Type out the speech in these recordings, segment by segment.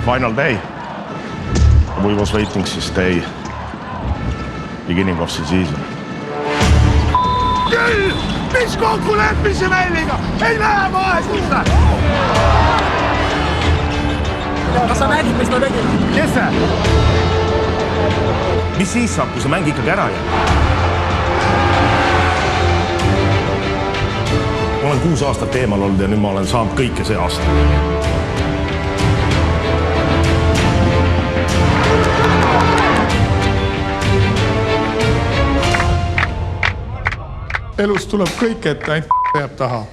final day. We was waiting this day, beginning of the season. Küll! Mis kokku leppimise Välliga? Ei lähe vahetusse! Kas sa nägid, mis ta tegi? Kes see? Mis siis saab, kui see mäng ikkagi ära jääb? Ma olen 6 aastat eemal olnud ja nüüd ma olen saanud kõike see aasta. Elus tuleb kõik ette, ainult jääb taha.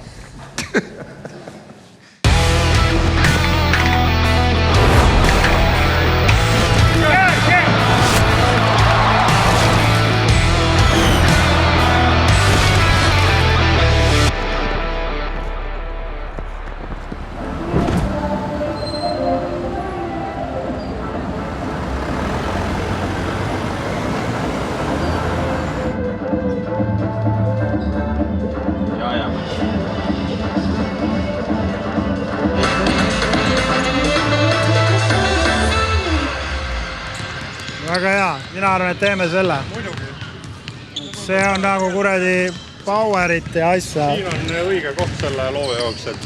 Väga hea, mina arvan, et teeme selle. See on nagu kuradi powerit ja asja. Siin on õige koht selle loo jaoks, et...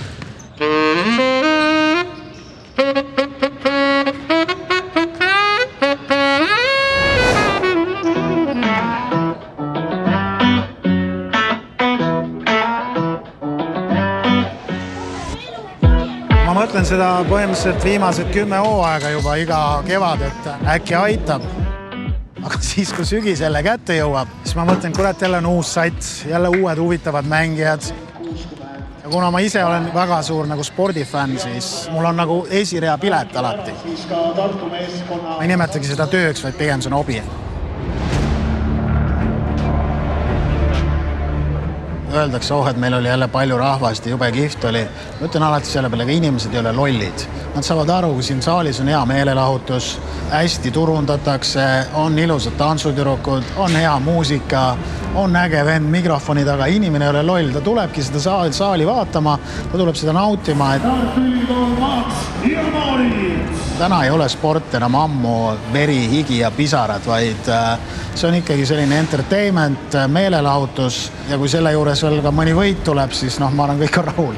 Ma mõtlen seda põhimõtteliselt viimased 10 hooaega juba iga kevad, et äkki aitab. Aga siis, kui sügis jälle kätte jõuab, siis ma mõtlen, kurat, jälle on uus sats, jälle uued huvitavad mängijad. Ja kuna ma ise olen väga suur nagu spordifänn, siis mul on nagu esirea pilet alati. Ma ei nimetagi seda tööks, vaid pigem see on hobi. Öeldakse, et meil oli jälle palju rahvast ja jube kihvt oli. Ma ütlen alati selle peale, aga inimesed ei ole lollid. Nad saavad aru, kui siin saalis on hea meelelahutus, hästi turundatakse, on ilusad tantsutürukud, on hea muusika, on äge vend mikrofoni taga. Inimene ei ole loll, ta tulebki seda saali vaatama, ta tuleb seda nautima. Täna ei ole sport enam ammu veri, higi ja pisarad, vaid see on ikkagi selline entertainment, meelelahutus ja kui selle juures veel ka mõni võit tuleb, siis ma olen kõik rahul.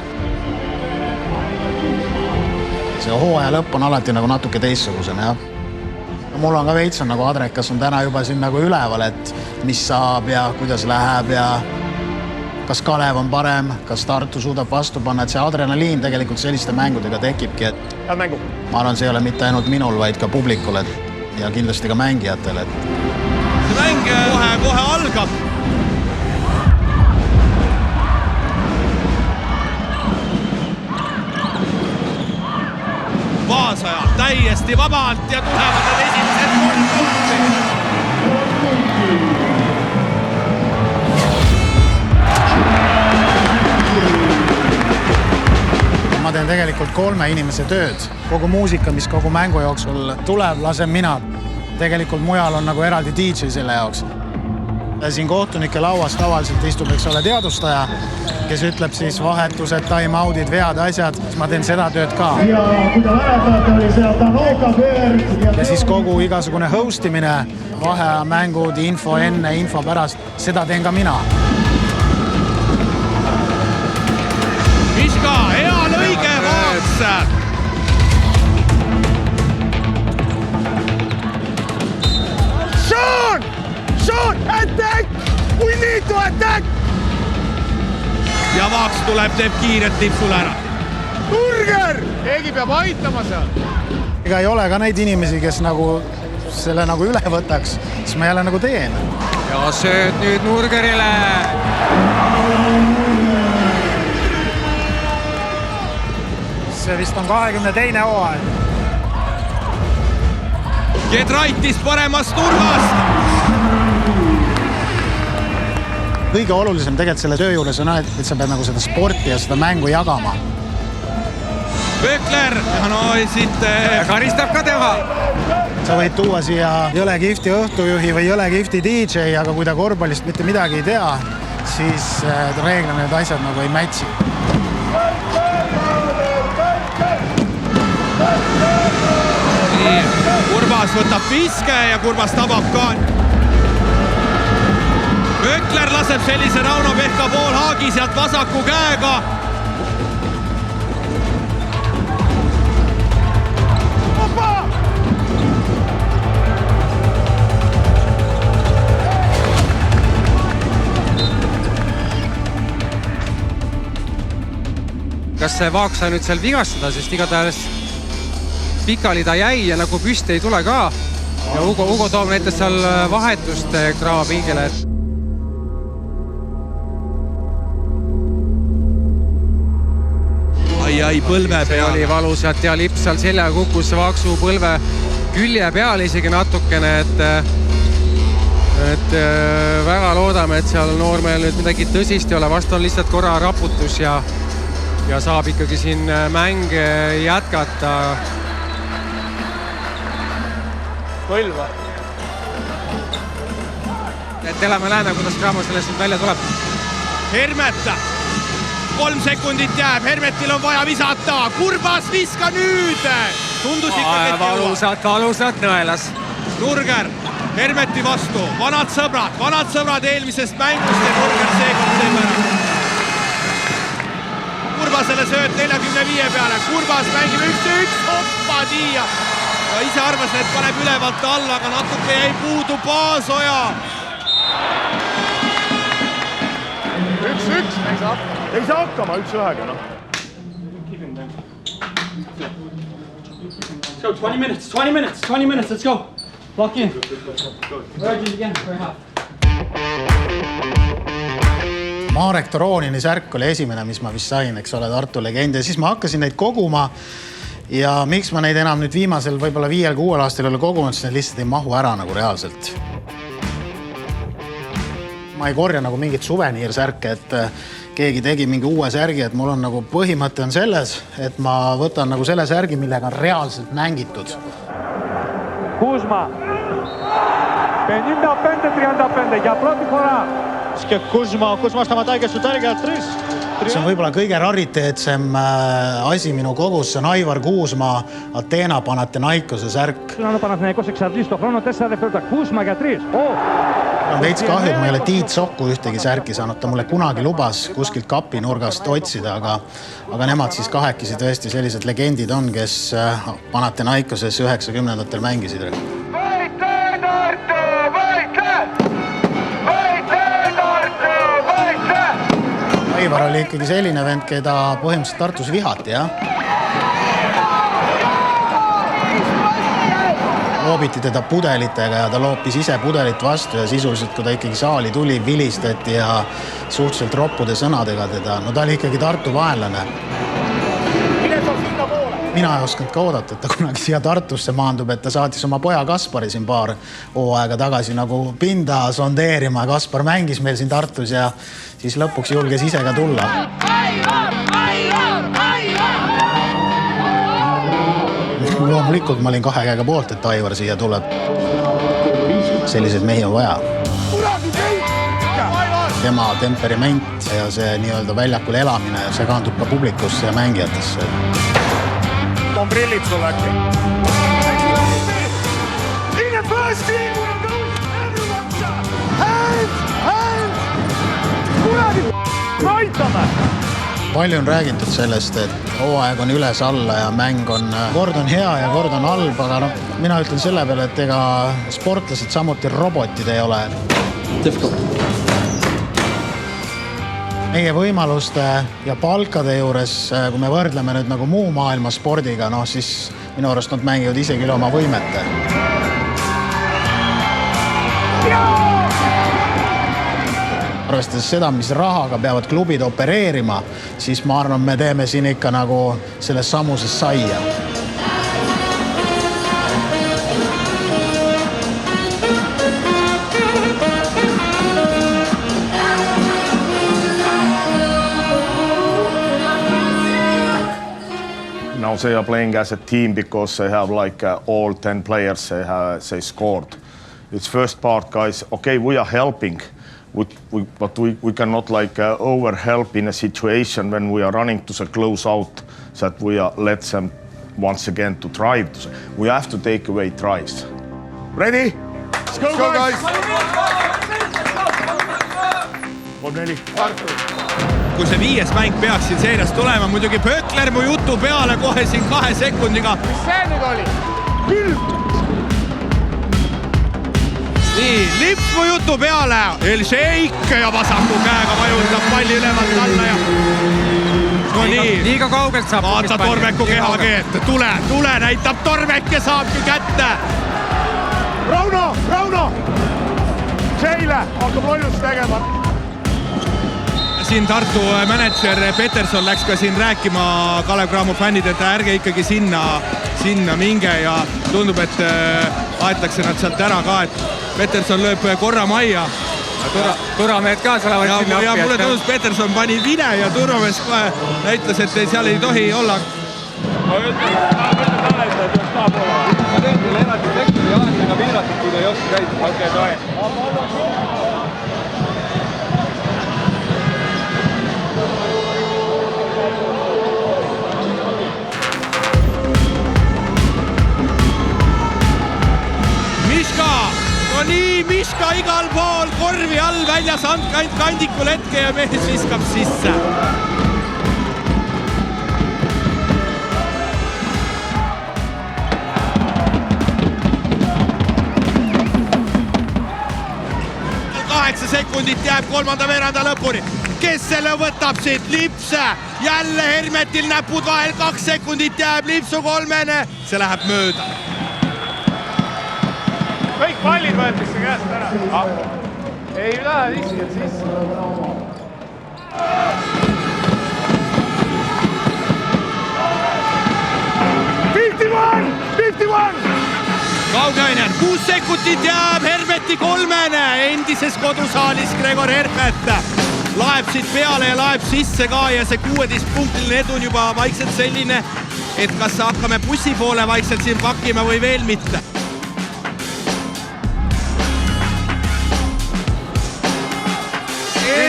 See hooaja lõpp on alati nagu natuke teistsugusena, jah. Mul on ka veits on nagu Adrekas on täna juba siin nagu üleval, et mis saab ja kuidas läheb ja kas Kalev on parem, kas Tartu suudab vastu panna, et see adrenaliin tegelikult selliste mängudega tekibki, et Head mängu. ma arvan, see ei ole mitte ainult minul, vaid ka publikul ja kindlasti ka mängijatel. See mäng kohe algab. Vaasaja täiesti vabalt ja tulevad need esimesed 3 punkti. Ma teen tegelikult 3 inimese tööd. Kogu muusika, mis kogu mängu jooksul tuleb, lasen mina. Tegelikult mujal on nagu eraldi DJ selle jaoks. Siin kohtunike lauas tavaliselt istub, eks ole, teadustaja, kes ütleb siis vahetused, time-outid, vead, asjad. Ma teen seda tööd ka. Ja kui ta mäletate, oli see Tanoka Berg. Ja siis kogu igasugune hostimine, vahemängud, info enne, info pärast, seda teen ka mina. Miška, hea lõige Vaaks! Sean, attack! We need to attack! Ja Vaaks tuleb, teeb kiiret tipsule ära. Nurger! Keegi peab aitama seal. Ega ei ole ka neid inimesi, kes nagu selle nagu üle võtaks, siis ma jälle nagu teen. Ja sööd nüüd Nurgerile. See vist on 22. hooaeg. Gedraitis paremast nurgast. Kõige olulisem tegelikult selle töö juures on, et sa pead nagu seda sporti ja seda mängu jagama. Pökler, no siit karistab ka tema. Sa võid tuua siia jõle kihvti õhtujuhi või jõle kihvti DJ, aga kui ta korvpallist mitte midagi ei tea, siis reeglina need asjad nagu ei mätsi. Kurbas võtab viske ja Kurbas tabab ka. Mökler laseb sellise Rauno Pehka poolhaagi sealt vasaku käega. Kas see Vaak sai nüüd seal vigastada, sest igatahes pikali ta jäi ja nagu püsti ei tule ka. Ja Hugo toob näitas seal vahetust Graava pingile. Ai, põlve See peal. oli valus ja lips seal seljaga kukkus Vaaksu põlve külje peale isegi natukene, et väga loodame, et seal noormehel nüüd midagi tõsist ei ole. Vast on lihtsalt korra raputus ja saab ikkagi siin mänge jätkata. Põlva. Et elame näeme, kuidas Graamo sellest nüüd välja tuleb. Hermet, 3 sekundit jääb, Hermetil on vaja visata. Kurbas viska nüüd. Tundus ikkagi, et Valusalt nõelas. Nurger Hermeti vastu. Vanad sõbrad eelmisest mängust ja Nurger seekord teeb ära. Kurbasele sööt 45 peale. Kurbas mängib 1-1. Hoppa tiia. Ja ise arvas, et paneb ülevalt alla, aga natuke jäi puudu Paasoja. 1-1. Ei saa hakkama 1-1-ga, noh. Let's go, 20 minutes, let's go. Lock in. Virgin again for half. Marek Toronini särk oli esimene, mis ma vist sain, eks ole, Tartu legend. Ja siis ma hakkasin neid koguma ja miks ma neid enam nüüd viimasel võib-olla 5-6 aastal oli kogunud, siis need lihtsalt ei mahu ära nagu reaalselt. Ma ei korja nagu mingit suveniirsärke, et keegi tegi mingi uue särgi, et mul on nagu põhimõte on selles, et ma võtan nagu selle särgi, millega on reaalselt mängitud. Kuzma. Penin da pende, trian da pende. Ja proti hora. Kuzmasta ma täigestu tärgelt 3. See on võib-olla kõige rariteetsem asi minu kogus, see on Aivar Kuusmaa Ateena Panathinaikose särk. Panathinaikoseks saab listo chrono tessa referta Kuzma ja 3. On veits kahju, et ma ei ole Tiit Sokku ühtegi särki saanud. Ta mulle kunagi lubas kuskilt kapinurgast otsida, aga nemad siis kahekesi tõesti sellised legendid on, kes Panathinaikoses 90-ndatel mängisid. Aivar oli ikkagi selline vend, keda põhimõtteliselt Tartus vihati, jah? Loobiti teda pudelitega ja ta loopis ise pudelit vastu ja sisuliselt, kui ta ikkagi saali tuli, vilistati ja suhteliselt roppude sõnadega teda. No ta oli ikkagi Tartu vaenlane. Mina ei osanud ka oodata, et ta kunagi siia Tartusse maandub, et ta saatis oma poja Kaspari siin paar hooaega tagasi nagu pinda sondeerima. Kaspar mängis meil siin Tartus ja siis lõpuks julges ise ka tulla. Loomulikult ma olin 2 käega poolt, et Aivar siia tuleb. Sellised mehi on vaja. Tema temperament ja see nii-öelda väljakul elamine segandub ka publikusse ja mängijatesse. On prillid sul äkki? In the first team will go everyone shot. Hands! Kuradi aitame! Palju on räägitud sellest, et hooaeg on üles-alla ja mäng on kord on hea ja kord on halb, aga mina ütlen selle peale, et ega sportlased samuti robotid ei ole. Meie võimaluste ja palkade juures, kui me võrdleme nüüd nagu muu maailma spordiga, siis minu arust nad mängivad isegi üle oma võimete. Arvestades seda, mis rahaga peavad klubid opereerima, siis ma arvan, me teeme siin ikka nagu selles samuses saia. Now they are playing as a team because they have like all 10 players they scored. It's first part, guys. Okay, we are helping, but we cannot like over help in a situation when we are running to the close out that we are let them once again to drive. We have to take away drives. Ready? Let's go, guys! 3-4. Kui see 5. mäng peaks siin seerias tulema, muidugi Pökler mu jutu peale kohe siin 2 sekundiga. Mis see nüüd oli? Külm! Nii, Lips mu jutu peale. Elšeik ja vasaku käega vajundab palli ülevalt alla ja... No nii. Liiga kaugelt saab. Vaata Tormeku kehakeelt. Tule näitab Tormek ja saabki kätte. Rauno! Seile hakkab lollust tegema. Siin Tartu manager Peterson läks ka siin rääkima Kalev Cramo fännid, et ärge ikkagi sinna minge ja tundub, et aetakse nad sealt ära ka, et Peterson lööb korra majja. Turvamehed ka tulevad sinna appi. Ja mulle tundus, Peterson pani vine ja turvamees kohe näitles, et seal ei tohi olla. Ma tean teile eraldi sektori aeglega piiratud, kui ta ei oska käida. Okei, tohi. Miška igal pool, korvi all väljas ainult kandikul hetke ja mees viskab sisse. Kaheksa sekundit jääb kolmanda veeranda lõpuni. Kes selle võtab siit? Lips. Jälle Hermetil näpud vahel, 2 sekundit jääb Lipsu 3. See läheb mööda. Kõik pallid võetakse käest ära. Ei lähe lihtsalt sisse. 51! Kaugainen, 6 sekundit jääb Hermeti 3. Endises kodusaalis Gregor Hermet laeb siit peale ja laeb sisse ka ja see 16-punktiline edu on juba vaikselt selline, et kas hakkame bussi poole vaikselt siin pakkima või veel mitte.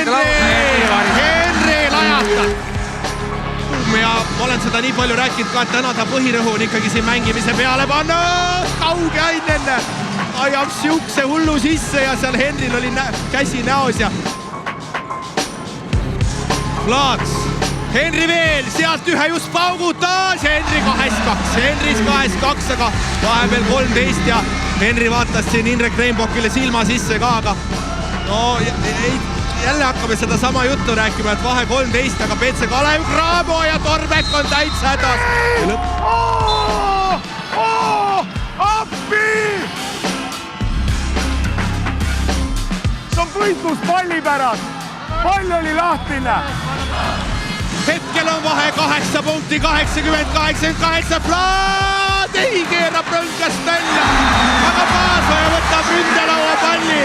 Henri lajatab. Ja olen seda nii palju rääkinud ka, et täna ta põhirõhu on ikkagi siin mängimise peale panna. Kaugainen ajab siukse hullu sisse ja seal Henril oli käsi näos ja Vlaats. Henri veel, sealt ühe just paugutas. Henri 2-2. Henris 2-2, aga vahepeal 13 ja Henri vaatas siin Indrek Reinbokile silma sisse ka, aga no jälle hakkame seda sama juttu rääkima, et vahe 13, aga Petse Kalev Cramo ja Tormek on täitsa hädas. Appi! See on võitlus palli pärast. Pall oli lahtine. Hetkel on vahe 8 punkti, 80-88. Vlaad ei keerab rõngast välja, aga Paasoja võtab ründelaua palli.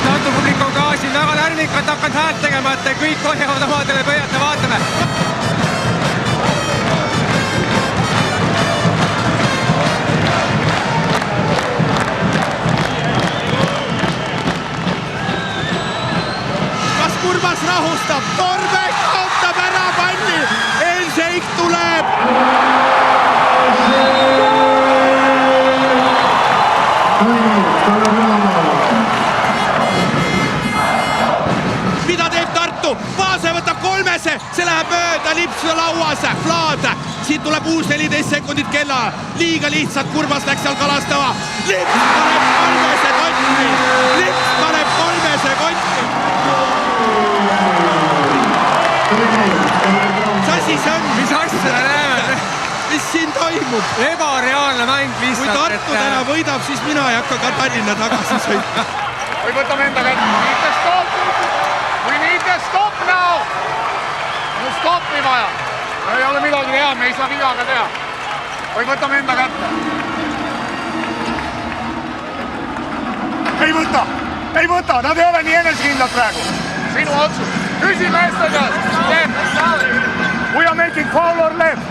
Tartu publik on ka siin väga närvikalt hakanud häält tegema, et kõik hoiavad omadele pöialt ja vaatame. Kas Kurbas rahustab? Tormek kaotab ära palli. Elšeik tuleb. Mida teeb Tartu? Paase võtab 3, see läheb mööda Lipsu lauas. Vlaad, siit tuleb uus 14 sekundit kella. Liiga lihtsalt Kurbas läks seal kalastama. Lips paneb 3 kotti. Lips paneb 3 kotti. Mis asi see on? Mis asja näeme? Mis siin toimub? Ebareaalne mäng lihtsalt. Kui Tartu täna võidab, siis mina ei hakka ka Tallinna tagasi sõitma. Või võtame enda kätte. We need to stop now! On stoppi vaja. Ei ole midagi teha, me ei saa vigaga teha. Või võtame enda kätte. Ei võta, nad ei ole nii enesekindlad praegu. Sinu otsus. Küsi meeste käest. We are making foul or left.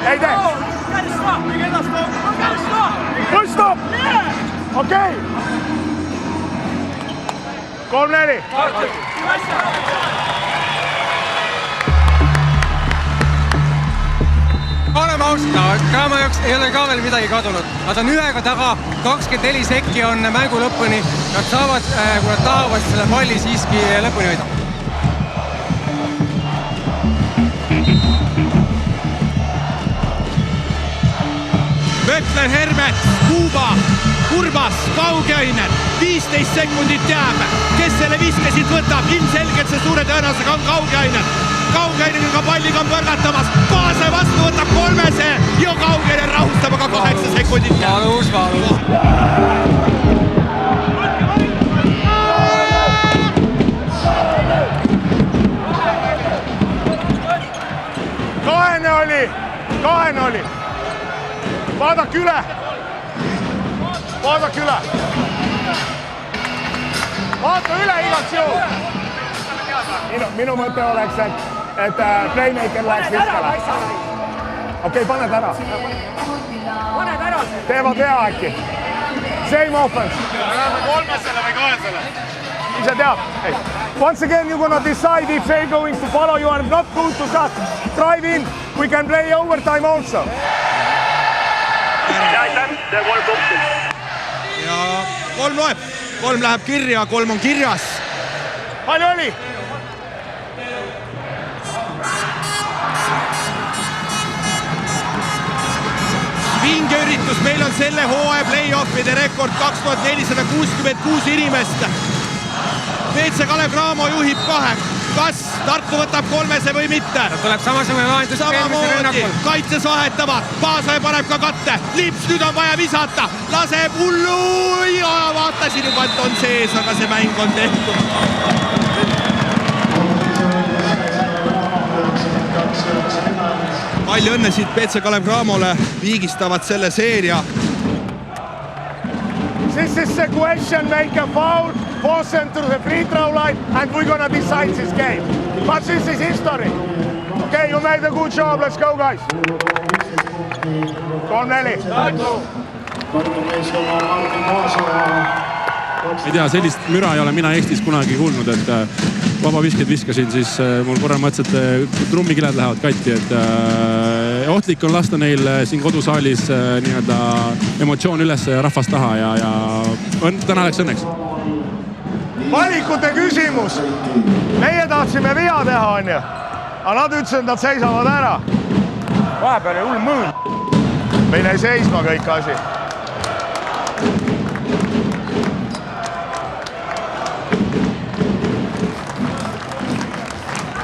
Ei tee. Full stop. Okei. 3-4. ausalt, Graamo jaoks ei ole ka veel midagi kadunud. Nad on ühega taga, 24 sekki on mängu lõpuni. Nad saavad, kui nad tahavad selle palli siiski lõpuni hoida. Mötler, Hermet, Kuuba, Urbas, Kaugeainen, 15 sekundit jääb. Kes selle viskasid võtab? Ilmselgelt see suure tõenäosusega on Kaugeainen. Kaugeaineniga palliga on põrgatamas. Paase vastu võtab 3 ja Kaugeainen rahustab aga 8 sekundit. Valus. Kahene oli. Vaadake üle. Vaata üle igaks juhul. Minu mõte oleks, et playmaker läheks viskale. Okei, paned ära. Teevad hea äkki. Same offense. Läheme 3-sele või 2-sele? Ise teab. Once again, you're gonna decide if they're going to follow you and not go to shot. Drive in. We can play overtime also. Ja 3 loeb. 3 läheb kirja, 3 on kirjas. Palju oli? Vingeüritus, meil on selle hooaja play-offide rekord 2466 inimest. WC Kalev Cramo juhib 2. Kas Tartu võtab 3 või mitte? Tuleb samasugune lahendus. Samamoodi, kaitses vahetavad. Paasaja paneb ka katte. Lips, nüüd on vaja visata. Laseb hullu ja vaatasin juba, et on sees, aga see mäng on tehtud. Palju õnne siit WC Kalev Cramole. Viigistavad selle seeria. This is the question, make a foul, force them to the free throw line, and we're gonna decide this game. But this is history. Okay, you made a good job, let's go guys. 3-4. Ei tea, sellist müra ei ole mina Eestis kunagi kuulnud, et vabavisked viskasin, siis mul korra mõtles, et trummikiled lähevad katki, et ohtlik on lasta neil siin kodusaalis nii-öelda emotsioon üles rahvast taha ja täna läks õnneks. Valikute küsimus. Meie tahtsime vea teha, on ju. Aga nad ütlesid, et nad seisavad ära. Vahepeal hull mõõn. Meil ei seisma kõik asi.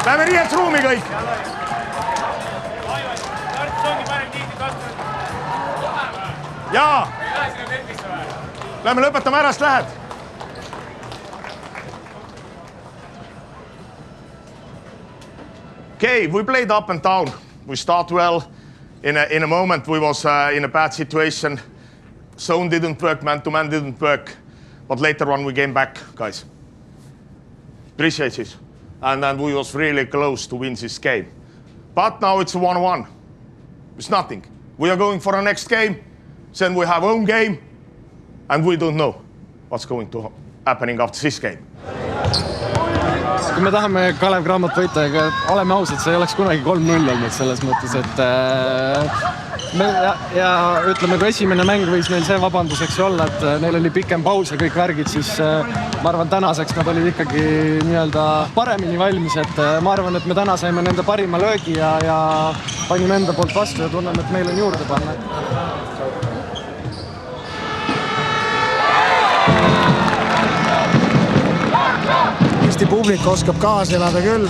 Lähme riietusruumi kõik. Jaa. Lähme lõpetame ära, sest lähed. Okay, we played up and down. We start well. In a moment we was in a bad situation. Zone didn't work, man-to-man didn't work. But later on we came back, guys. Appreciate it. And then we was really close to win this game. But now it's 1-1. It's nothing. We are going for a next game. Then we have home game. And we don't know what's going to happening after this game. Kui me tahame Kalev Cramot võita, aga oleme ausad, see ei oleks kunagi 3-0 olnud selles mõttes, et ja ütleme, kui esimene mäng võis neil see vabanduseks olla, et neil oli pikem paus ja kõik värgid, siis ma arvan, tänaseks nad olid ikkagi nii-öelda paremini valmis, et ma arvan, et me täna saime nende parima löögi ja panime enda poolt vastu ja tunneme, et meil on juurde panna. Eesti publik oskab kaasa elada küll.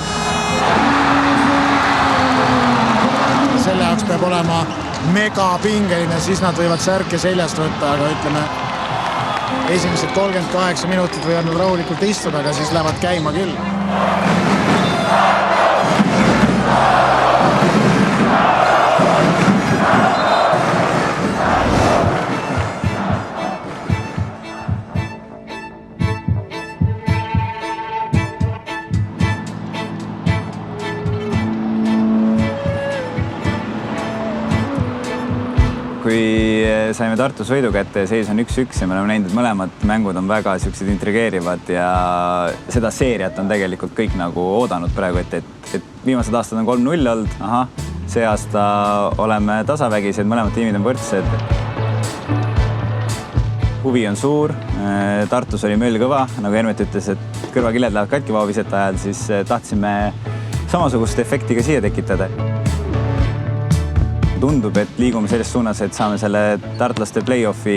Selle jaoks peab olema megapingeline, siis nad võivad särke seljast võtta, aga ütleme, esimesed 38 minutit võivad nad rahulikult istuda, aga siis lähevad käima küll. Kui saime Tartus võidu kätte ja seis on 1-1 ja me oleme näinud, et mõlemad mängud on väga siuksed intrigeerivad ja seda seeriat on tegelikult kõik nagu oodanud praegu, et viimased aastad on 3-0 olnud, see aasta oleme tasavägised, mõlemad tiimid on võrdsed. Huvi on suur, Tartus oli möll kõva, nagu Hermet ütles, et kõrvakilled lähevad katki vaavisete ajal, siis tahtsime samasugust efekti ka siia tekitada. Tundub, et liigume selles suunas, et saame selle tartlaste play-offi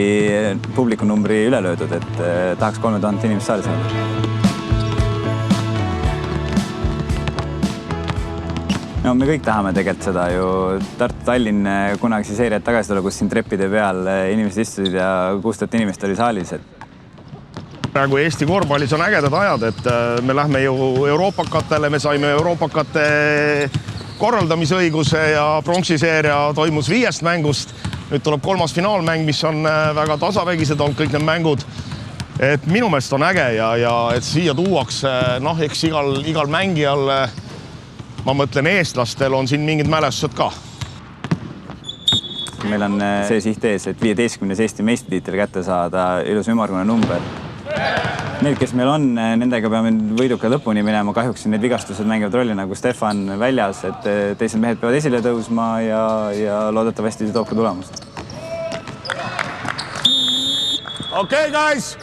publikunumbri üle löödud, et tahaks 3000 inimest saali saada. No me kõik tahame tegelikult seda ju. Tartu-Tallinn kunagi seeriad tagasi tule, kus siin treppide peal inimesed istusid ja 6000 inimest oli saalis. Praegu Eesti korvpallis on ägedad ajad, et me lähme ju Euroopakatele, me saime Euroopakate korraldamisõiguse ja pronksiseeria toimus 5 mängust. Nüüd tuleb 3. finaalmäng, mis on väga tasavägised olnud kõik need mängud. Et minu meelest on äge ja et siia tuuakse, eks igal mängijal, ma mõtlen eestlastel, on siin mingid mälestused ka. Meil on see siht ees, et 15. Eesti meistritiitel kätte saada, ilus ümmargune number. Need, kes meil on, nendega peame võiduka lõpuni minema. Kahjuks need vigastused mängivad rolli nagu Stefan väljas, et teised mehed peavad esile tõusma ja loodetavasti see toob ka tulemust. Okei, guys!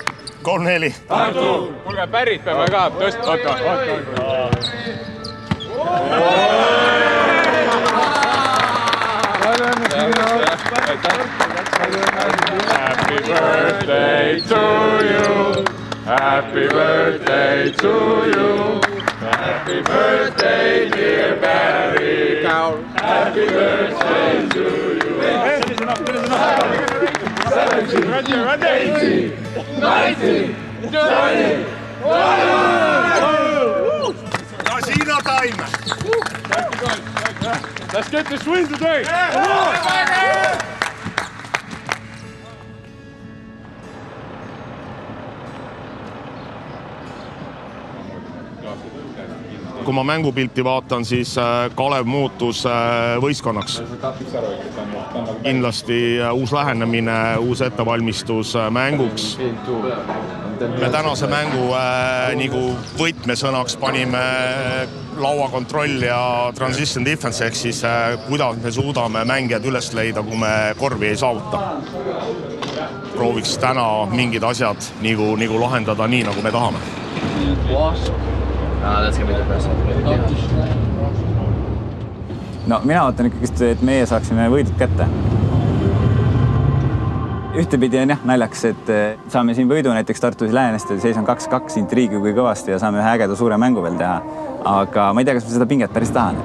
3-4. Tartu! Kuulge, pärit peame ka tõstma. Happy birthday to you. Happy birthday to you. Happy birthday, dear Barry. Happy birthday to you. 17, 18, 19, 20. Casino time. Let's get this win today. Kui ma mängupilti vaatan, siis Kalev muutus võistkonnaks. Kindlasti uus lähenemine, uus ettevalmistus mänguks. Me tänase mängu nagu võtmesõnaks panime lauakontroll ja transition defense, ehk siis kuidas me suudame mängijad üles leida, kui me korvi ei saavuta. Prooviks täna mingid asjad nagu lahendada nii, nagu me tahame. No mina ootan ikkagi, et meie saaksime võidud kätte. Ühtepidi on naljaks, et saame siin võidu näiteks Tartus Läänestel, seis on 2-2 intriigi kui kõvasti ja saame ühe ägeda suure mängu veel teha. Aga ma ei tea, kas ma seda pinget päris tahan.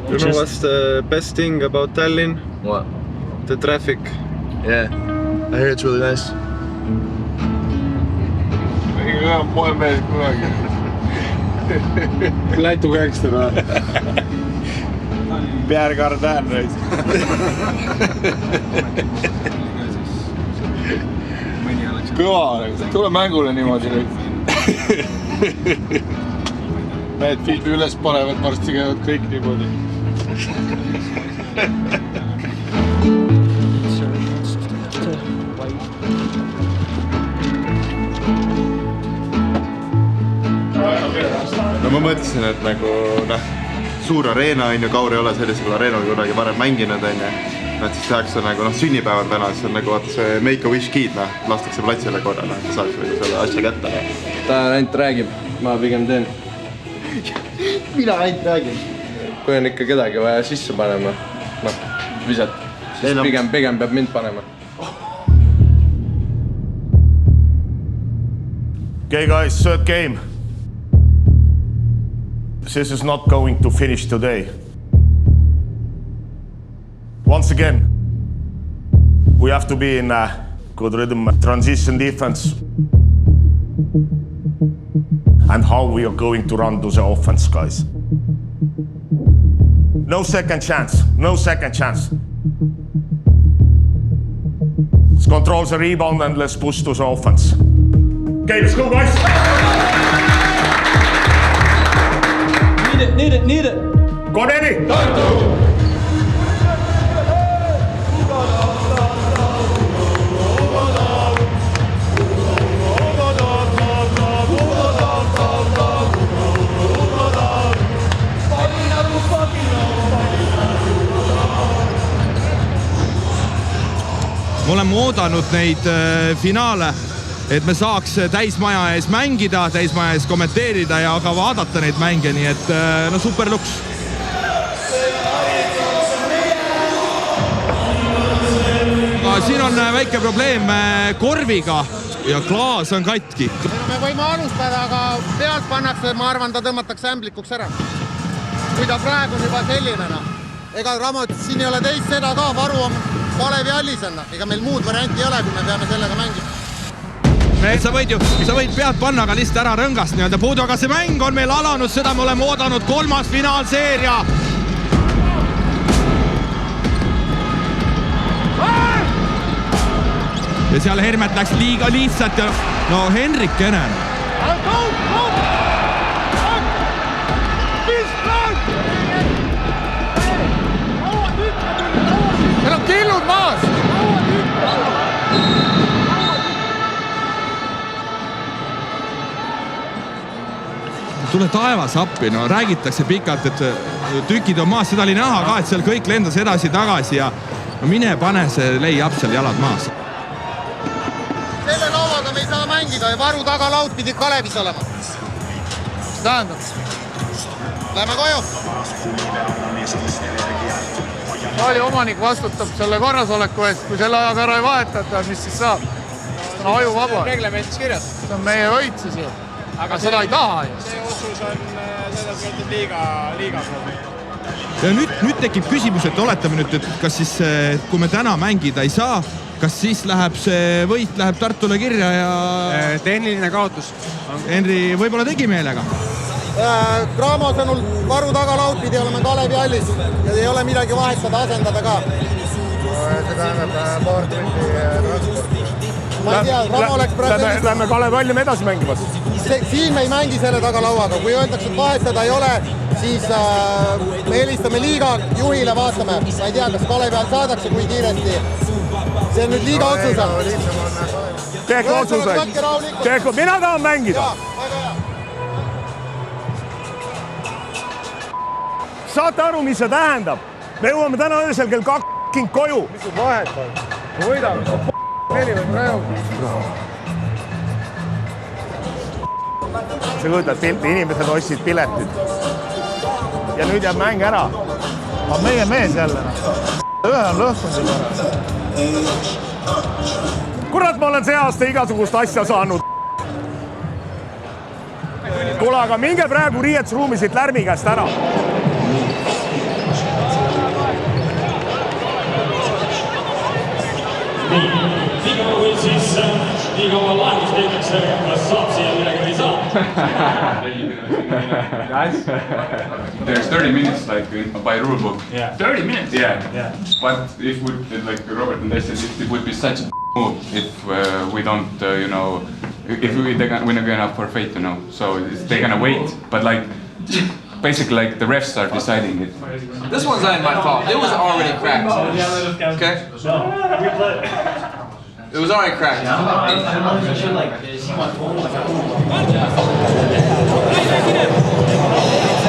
You know what's the best thing about Tallinn? What? The traffic. Yeah, I hear it's really nice. Kõige poe mees kunagi. Lätu gangster või? Pierre Cardin reis. Kõva, tule mängule niimoodi nüüd. Mehed filmi üles panevad, varsti käivad kõik niimoodi. No ma mõtlesin, et nagu suur areena on ju, Kaur ei ole sellisel areenal kunagi varem mänginud on ju. Et siis tehakse nagu sünnipäeval täna, siis on nagu vaata see Make a Wish Kid, lastakse platsile korra, et saaks selle asja kätte. Ta ainult räägib, ma pigem teen. Mina ainult räägin. Kui on ikka kedagi vaja sisse panema, visat, siis pigem peab mind panema. Okay guys, third game. This is not going to finish today. Once again, we have to be in a good rhythm, transition defense, and how we are going to run to the offense, guys. No second chance, no second chance. Let's control the rebound and let's push to the offense. Okay, let's go, guys. Need it. Go, Danny. me oleme oodanud neid finaale, et me saaks täismaja ees mängida, täismaja ees kommenteerida ja ka vaadata neid mänge, nii et no super luks. Siin on väike probleem korviga ja klaas on katki. Me võime alustada, aga pealt pannakse, ma arvan, ta tõmmatakse ämblikuks ära. Kui ta praegu on juba selline. Ega Ramo ütles, siin ei ole teist seda ka, varu on Kalevi hallis. Ega meil muud varianti ei ole, kui me peame sellega mängima. Sa võid pealt panna, aga lihtsalt ära rõngast nii-öelda puudu, aga see mäng on meil alanud, seda me oleme oodanud 3. finaalseeria. Ja seal Hermet läks liiga lihtsalt ja no Henrik Kenen. Meil on killud maas. Tule taevas appi, no räägitakse pikalt, et tükid on maas, seda oli näha ka, et seal kõik lendas edasi-tagasi ja no mine pane see leiab seal jalad maas. Selle lauaga me ei saa mängida ja varu tagalaud pidi Kalevis olema. Mis tähendab? Lähme koju. Saali omanik vastutab selle korrasoleku eest, kui selle ajaga ära ei vahetata, mis siis saab? See on aju vaba. Reglemendis kirjas. See on meie võit siis ju. Aga seda ei taha ju. See otsus on selles mõttes liiga probleem. Ja nüüd tekib küsimus, et oletame nüüd, et kas siis, kui me täna mängida ei saa, kas siis läheb see võit läheb Tartule kirja ja... Tehniline kaotus. Henri võib-olla tegi meelega. Graamo sõnul varu tagalaud pidi olema Kalevi hallis ja ei ole midagi vahetada, asendada ka. See tähendab paar tundi transporti. Ma ei tea, Graamo läks praegu... Lähme Kalevi halli me edasi mängimas. Siin me ei mängi selle tagalauaga. Kui öeldakse, et vahetada ei ole, siis me helistame liiga juhile, vaatame. Ma ei tea, kas Kalevi all saadakse, kui kiiresti. See on nüüd liiga otsus. Tehke otsuseid. Mina tahan mängida. Saate aru, mis see tähendab? Me jõuame täna öösel kell 2 koju. Mis sul vahet on? Võidame. Neli või praegu. See kujutad pilti, inimesed ostsid piletid. Ja nüüd jääb mäng ära. Aga meie mees jälle. Ühe on lõhkunud. Kurat, ma olen see aasta igasugust asja saanud. Kuule, aga minge praegu riietusruumi siit lärmi käest ära. Nii kaua või siis nii kaua lahendus teetakse, kas saab siia midagi või ei saa? There's 30 minutes like by rule book. Yeah. 30 minutes? Yeah. But if we like Robert and they said it would be such a move if we don't, if we're not gonna forfeit, so they're gonna wait. But like basically like the refs are deciding it. This one's not my fault. It was already cracked. Okay? It was already cracked.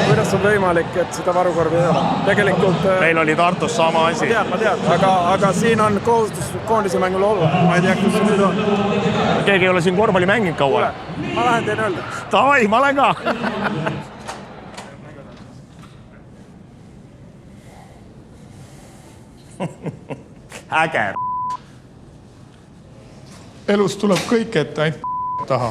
Kuidas on võimalik, et seda varukorvi ei ole? Tegelikult... Meil oli Tartus sama asi. Ma tean, aga siin on kohustus koondise mängul olla. Ma ei tea, kus see nüüd on. Keegi ei ole siin korvali mänginud kaua. Ma lähen tein öelda. Tavai, ma olen ka. Äge. Elus tuleb kõik, et ainult taha.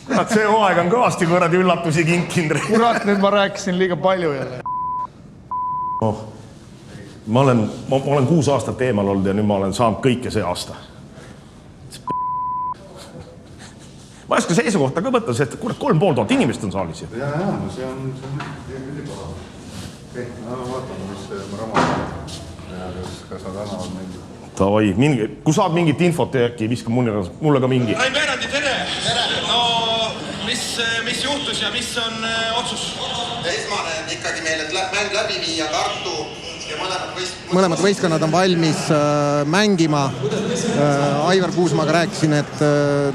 Kurat, see hooaeg on kõvasti kõrrad üllatusi kinkind. Kurat, nüüd ma rääkisin liiga palju jälle. Ma olen 6 aastat eemal olnud ja nüüd ma olen saanud kõike see aasta. Ma ei oska seisukohta ka võtta, sest kurat 3500 inimest on saalis. Jaa, see on ülipaha. Okei, vaatame, mis Ramo kas nad annavad mingi. Tavai, kui saad mingit infot äkki, viska mulle ka mingi. Raim Erandi, tere! No, mis juhtus ja mis on otsus? Esmane on ikkagi meil, et mäng läbi viia Tartu ja mõlemad võistkonnad on valmis mängima. Aivar Kuusmaaga rääkisin, et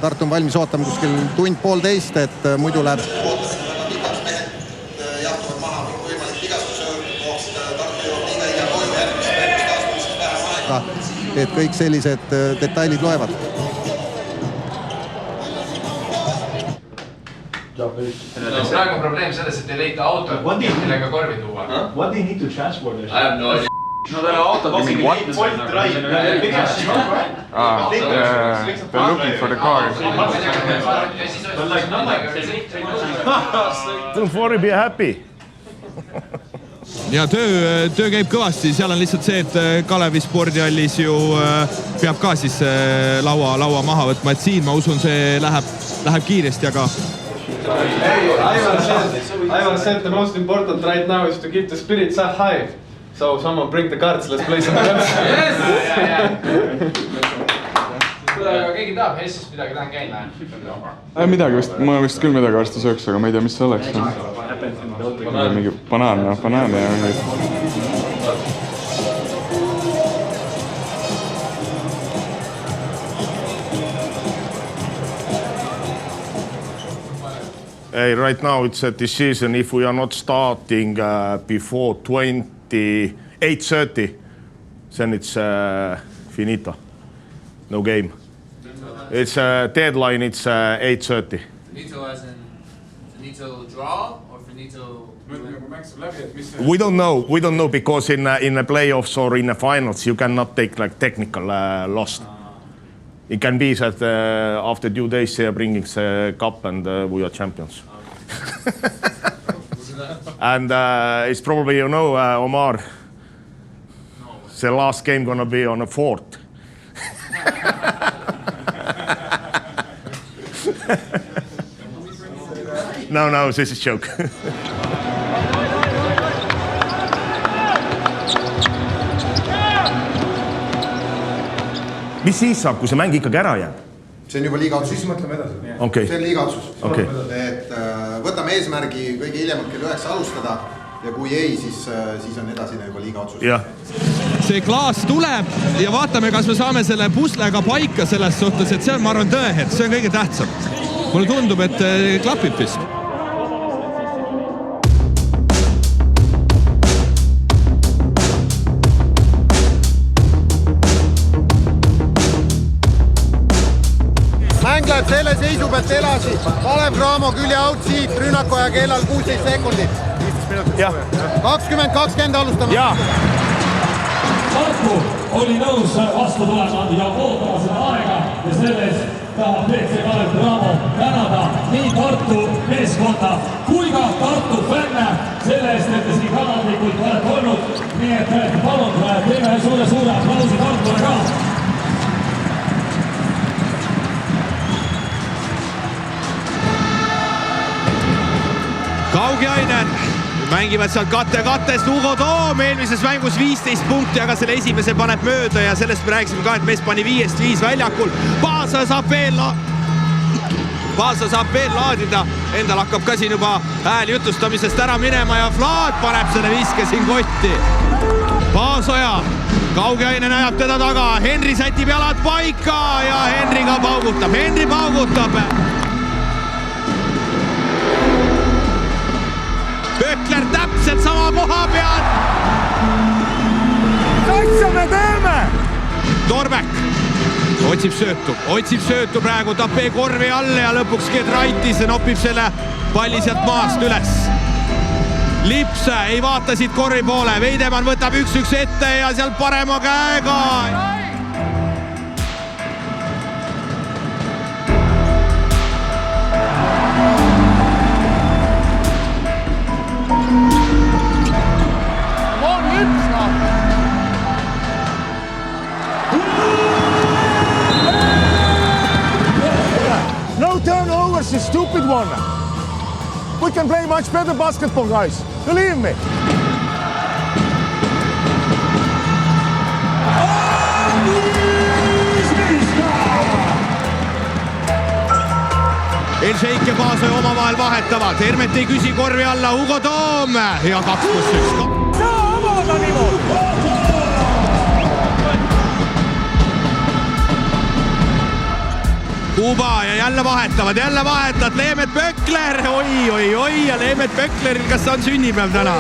Tartu on valmis ootama kuskil tund-poolteist, et muidu läheb. Jahtuvad maha võimalik vigastuse, Tartu jõuab liiga et kõik sellised detailid loevad. Praegu on probleem selles, et ei leita autot, millega korvi tuua. What do you need to transport this? I have no idea. No täna autod mingi leidnud. They're looking for the car. Don't worry, be happy. Ja töö käib kõvasti, seal on lihtsalt see, et Kalevi spordihallis ju peab ka siis laua maha võtma, et siin ma usun, see läheb kiiresti, aga Ivan said the most important right now is to keep the spirits high. So someone bring the cards, let's play some cards. Aga keegi tahab Hessis midagi, tahan käin. Midagi vist, ma vist küll midagi varsti sööks, aga ma ei tea, mis see oleks. Mingi banaan ja mingi... Hey, right now it's a decision if we are not starting before 8:30, then it's finito, no game. It's deadline, it's 8:30. Finito as in finito draw or finito... We don't know because in the playoffs or in the finals you cannot take like technical loss. It can be that after 2 days they are bringing the cup and we are champions. And it's probably, you know, Omar, the last game gonna be on the 4th. No, this is a joke. Mis siis saab, kui see mäng ikkagi ära jääb? See on juba liiga otsus. Siis mõtleme edasi. Okay. See on liiga otsus. Okay. Et võtame eesmärgi kõige hiljemalt kell 9 alustada ja kui ei, siis on edasine juba liiga otsus. Ja. See klaas tuleb ja vaatame, kas me saame selle puslega paika selles suhtes, et see on, ma arvan, tõehetk, see on kõige tähtsam. Mulle tundub, et klapib vist. Mäng läheb selle seisu pealt edasi. Kalev Cramo külje out siit, rünnaku ja kellal 16 sekundit. 20-20 alustame. Ja. Tartu oli nõus vastu tulema ja ootama seda aega ja selles tahab BC Kalev Cramo tänada nii Tartu meeskonda kui ka Tartu fänne selle eest, et te siin kannatlikult olete olnud. Nii et palun teeme suure aplausi Tartule ka. Kaugiainen mängivad sealt kattest Hugo Toom eelmises mängus 15 punkti, aga selle esimese paneb mööda ja sellest me rääkisime ka, et mees pani 5-5 väljakul. Paasa saab veel laadida, endal hakkab ka siin juba hääl jutustamisest ära minema ja Vlad paneb selle viske siin kotti. Paasoja, Kaugiainen ajab teda taga, Henri sätib jalad paika ja Henri ka paugutab. Pökler täpselt sama koha peal. Kaitsa me teeme! Torbek otsib söötu praegu, Tapee korvi alle ja lõpuks Gedraitis nopib selle palli sealt maast üles. Lips ei vaata siit korvi poole, Veidemann võtab 1-1 ette ja seal parema käega. No turnovers, you stupid one. We can play much better basketball, guys. Believe me. Elšeik ja Paasoja omavahel vahetavad. Hermet ei küsi korvi alla, Hugo Toom ja 2+1. Saa avada niimoodi. Kuba ja jälle vahetavad, Leemet Pökler, oi ja Leemet Pökleril, kas on sünnipäev täna?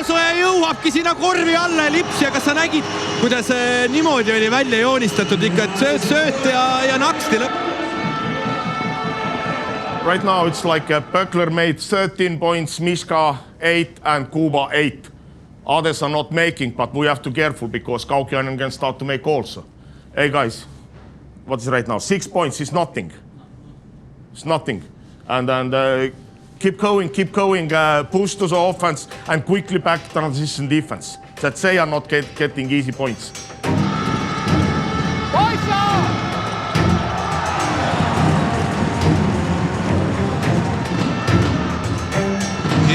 Paasoja jõuabki sinna korvi alla ja lips ja kas sa nägid, kuidas niimoodi oli välja joonistatud ikka, et sööt ja naksti lõpp. Right now it's like Böckler made 13 points, Miška 8 and Kuba 8. Others are not making, but we have to be careful because Kaukjainen can start to make also. Hey guys, what is right now? 6 points is nothing. It's nothing. And keep going, push to the offense and quickly back transition defense. That they are not getting easy points.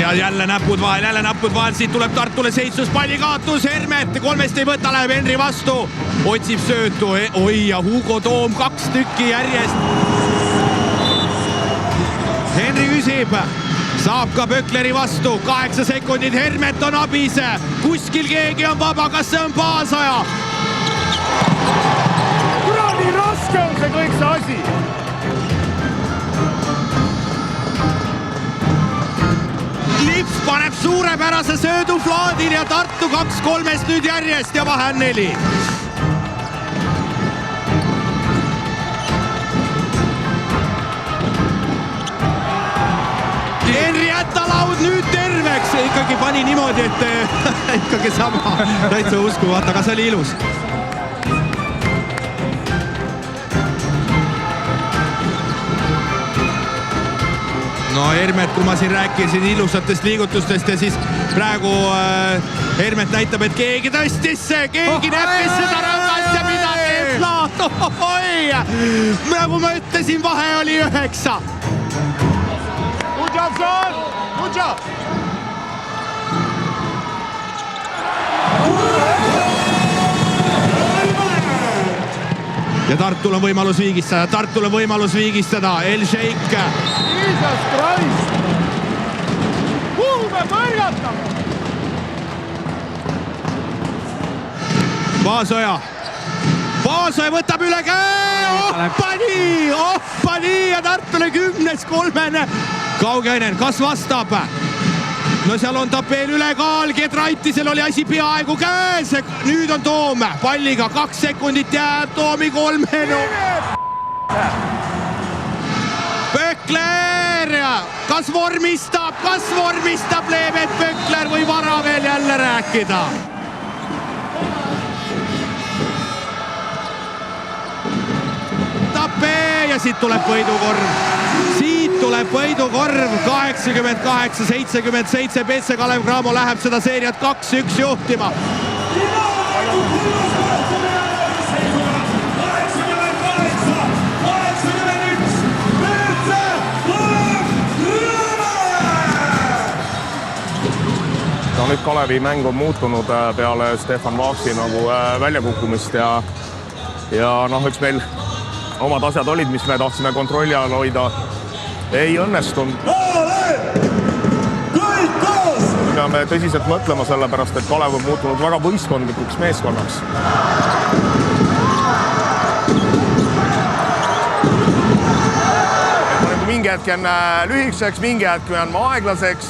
Ja jälle näpud vahel, siit tuleb Tartule seitsus pallikaatus, Hermet 3 ei võta, läheb Henri vastu, otsib söötu, oi ja Hugo Toom 2 tükki järjest. Henri küsib, saab ka Böckleri vastu, 8 sekundit, Hermet on abis, kuskil keegi on vaba, kas see on Paasoja? Kuradi raske on see kõik see asi! Lips paneb suurepärase söödu Flaadil ja Tartu 2-3 nüüd järjest ja vahe on 4. Henri jätalaud nüüd terveks. Ikkagi pani niimoodi, et ikkagi sama täitsa usku, vaata, aga see oli ilus. No Hermet, kui ma siin rääkisin ilusatest liigutustest ja siis praegu Hermet näitab, et keegi tõstis see, keegi näppis seda rõngas ja mida teeb Laat. Oi! Nagu ma ütlesin, vahe oli 9. Good job, son! Good job! Ja Tartul on võimalus viigistada, El-Sheik. Jesus Christ! Kuhu me põrjatame? Paasoja võtab üle käe, oppani ja Tartule 10-3. Kaukjainen, kas vastab? No seal on Tapeel ülekaal, Gedraitisel oli asi peaaegu käes, nüüd on Toom palliga, 2 sekundit jääb, Toomi 3. Böckler, kas vormistab Leemet Böckler või vara veel jälle rääkida? Tapee ja siit tuleb võidukorv, 88-77, BC Kalev Cramo läheb seda seeriat 2-1 juhtima. No nüüd Kalevi mäng on muutunud peale Stefan Vaaksi nagu väljakukkumist ja noh, eks meil omad asjad olid, mis me tahtsime kontrolli all hoida. Ei õnnestunud. Peame tõsiselt mõtlema selle pärast, et Kalev on muutunud väga võistkondlikuks meeskonnaks. Mingi hetk on lühikeseks, mingi hetk on aeglaseks,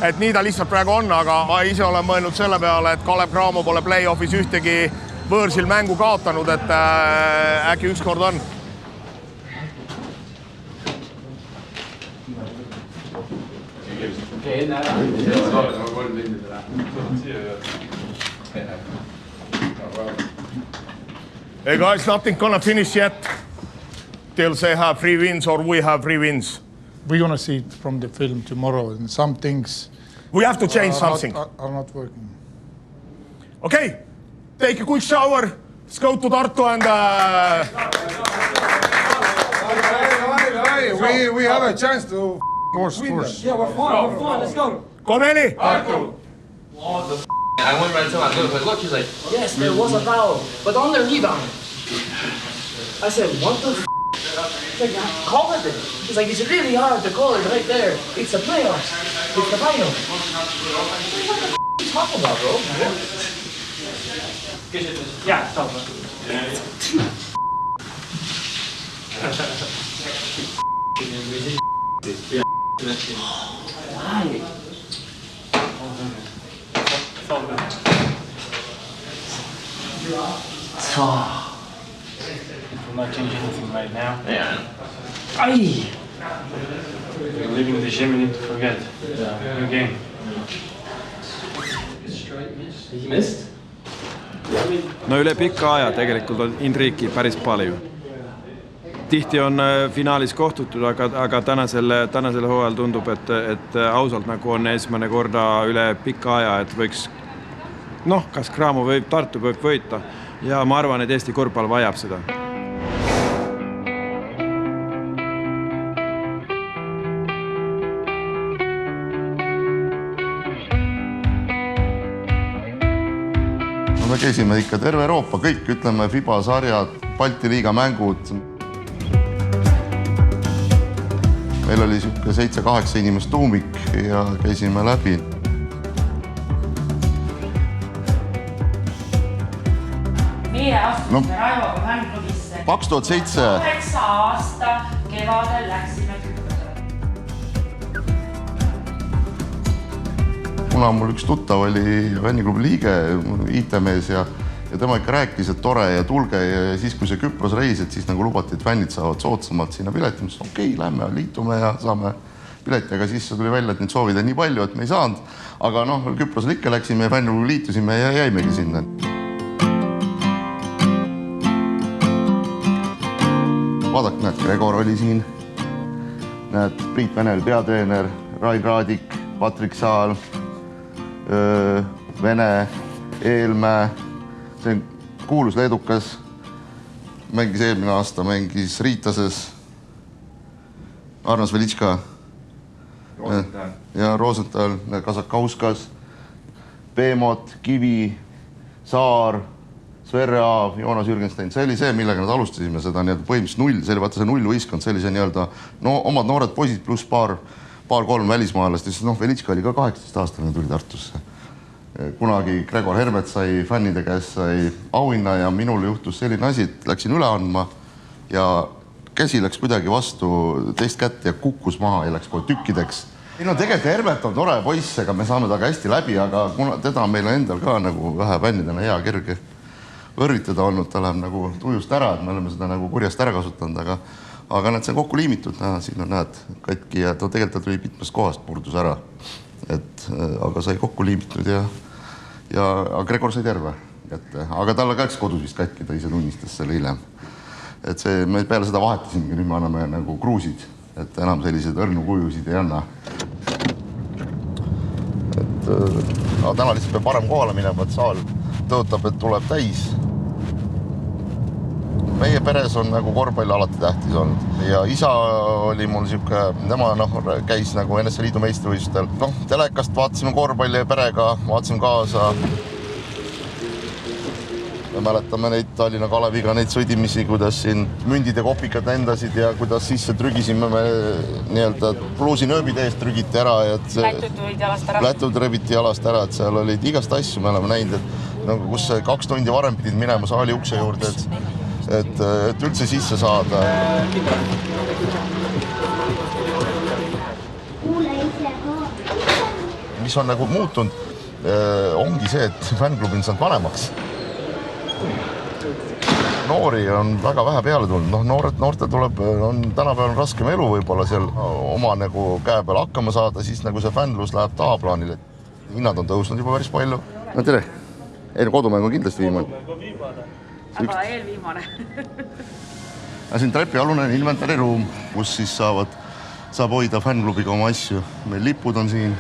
et nii ta lihtsalt praegu on, aga ma ise olen mõelnud selle peale, et Kalev Cramo pole play-offis ühtegi võõrsil mängu kaotanud, et äkki ükskord on. Hey guys, nothing gonna finish yet till they have 3 wins or we have 3 wins. We're gonna see it from the film tomorrow and some things we have to change something. Are not working. Okay, take a quick shower. Let's go to Tartu and we have a chance to course. Yeah, we're fine, let's go. Corneli! I went right to my girl, but look, he's like, yes, there was a foul, but on the rebound. I said, what the f***? He's like, call it then. He's like, it's really hard to call it right there. It's the playoffs. It's the final. What the f*** are you talking about, bro? Yeah, stop. Will not change anything right now. Yeah. Aye! You're leaving the gym, you need to forget. New game. He missed? No üle pika aja tegelikult on Inriki päris palju. Tihti on finaalis kohtutud, aga tänasel hooajal tundub, et ausalt nagu on esimene korda üle pika aja, et võiks, kas Cramo võib, Tartu võib võita ja ma arvan, et Eesti korvpall vajab seda. Me käisime ikka terve Euroopa, kõik ütleme FIBA sarjad, Balti liiga mängud. Meil oli 7-8 inimest tuumik ja käisime läbi. Meie astusime Raivoga fännklubisse. 2007. 9 aasta kevadel läksime Küprosele. Kuna mul üks tuttav oli fänniklubi liige, IT-mees ja tema ikka rääkis, et tore ja tulge ja siis, kui see Küpros reis, et siis nagu lubati, et fännid saavad soodsamalt sinna pileti. Mõtlesin, okei, lähme, liitume ja saame pileti, aga siis tuli välja, et neid soovida nii palju, et me ei saanud. Aga Küprosel ikka läksime ja fännikubi liitusime ja jäimegi sinna. Vaadake, näed, Gregor oli siin. Näed, Priit Vene oli peatreener, Rain Raadik, Patrik Saal, Vene, Eelmäe, see on kuulus leedukas, mängis eelmine aasta, mängis Riitases, Arnas Velitška ja Rosenthal, Kasakauskas, Peemot, Kivi, Saar, Sverre Aav, Joonas Jürgenstein, see oli see, millega nad alustasime seda põhimõtteliselt null, see oli vaata see nullvõistkond, see oli see omad noored poisid pluss paar-kolm välismaalast, siis Velitška oli ka 18 aastane, tuli Tartusse. Kunagi Gregor Hermet sai fännide käest sai auhinna ja minul juhtus selline asi, et läksin üle andma ja käsi läks kuidagi vastu teist kätt ja kukkus maha ja läks kohe tükkideks. Tegelikult Hermet on tore poiss, ega me saame taga hästi läbi, aga kuna teda meil on endal ka vähe fännidena hea kerge võrritada olnud, ta läheb nagu tujust ära, et me oleme seda nagu kurjast ära kasutanud, aga see on kokku liimitud, siin on näed katki ja tegelikult ta tuli mitmest kohast purdus ära, aga sai kokku liimitud ja Gregor sai terve kätte, aga talle ka kodus vist katki, ta ise tunnistas selle hiljem. Et me peale seda vahetasimegi, nüüd me anname nagu kruusid, et enam sellised õrnu kujusid ei anna. Täna lihtsalt peab parem kohale minema, et saal tõotab, et tuleb täis. Meie peres on nagu korvpall alati tähtis olnud ja isa oli mul siuke, tema käis nagu NSV Liidu meistrivõistlustel. Telekast vaatasime korvpalli perega, vaatasime kaasa. Me mäletame neid Tallinna Kaleviga, neid sõdimisi, kuidas siin mündid ja kopikad lendasid ja kuidas sisse trügisime me nii-öelda pluusinööbid eest trügiti ära. Lätud rebiti jalast ära, et seal olid igast asju, me oleme näinud, et kus 2 tundi varem pidid minema saali ukse juurde, et üldse sisse saada. Mis on nagu muutunud, ongi see, et fännklubi on saanud vanemaks. Noori on väga vähe peale tulnud. Noorte tuleb, tänapäeval on raskem elu võib-olla seal oma nagu käe peal hakkama saada, siis nagu see fännlus läheb tahaplaanile. Hinnad on tõusnud juba päris palju. No tere! Kodumäng on kindlasti viimane. Aga eelviimane. Siin trepialune inventariruum, kus siis saab hoida fännklubiga oma asju. Meil lipud on siin.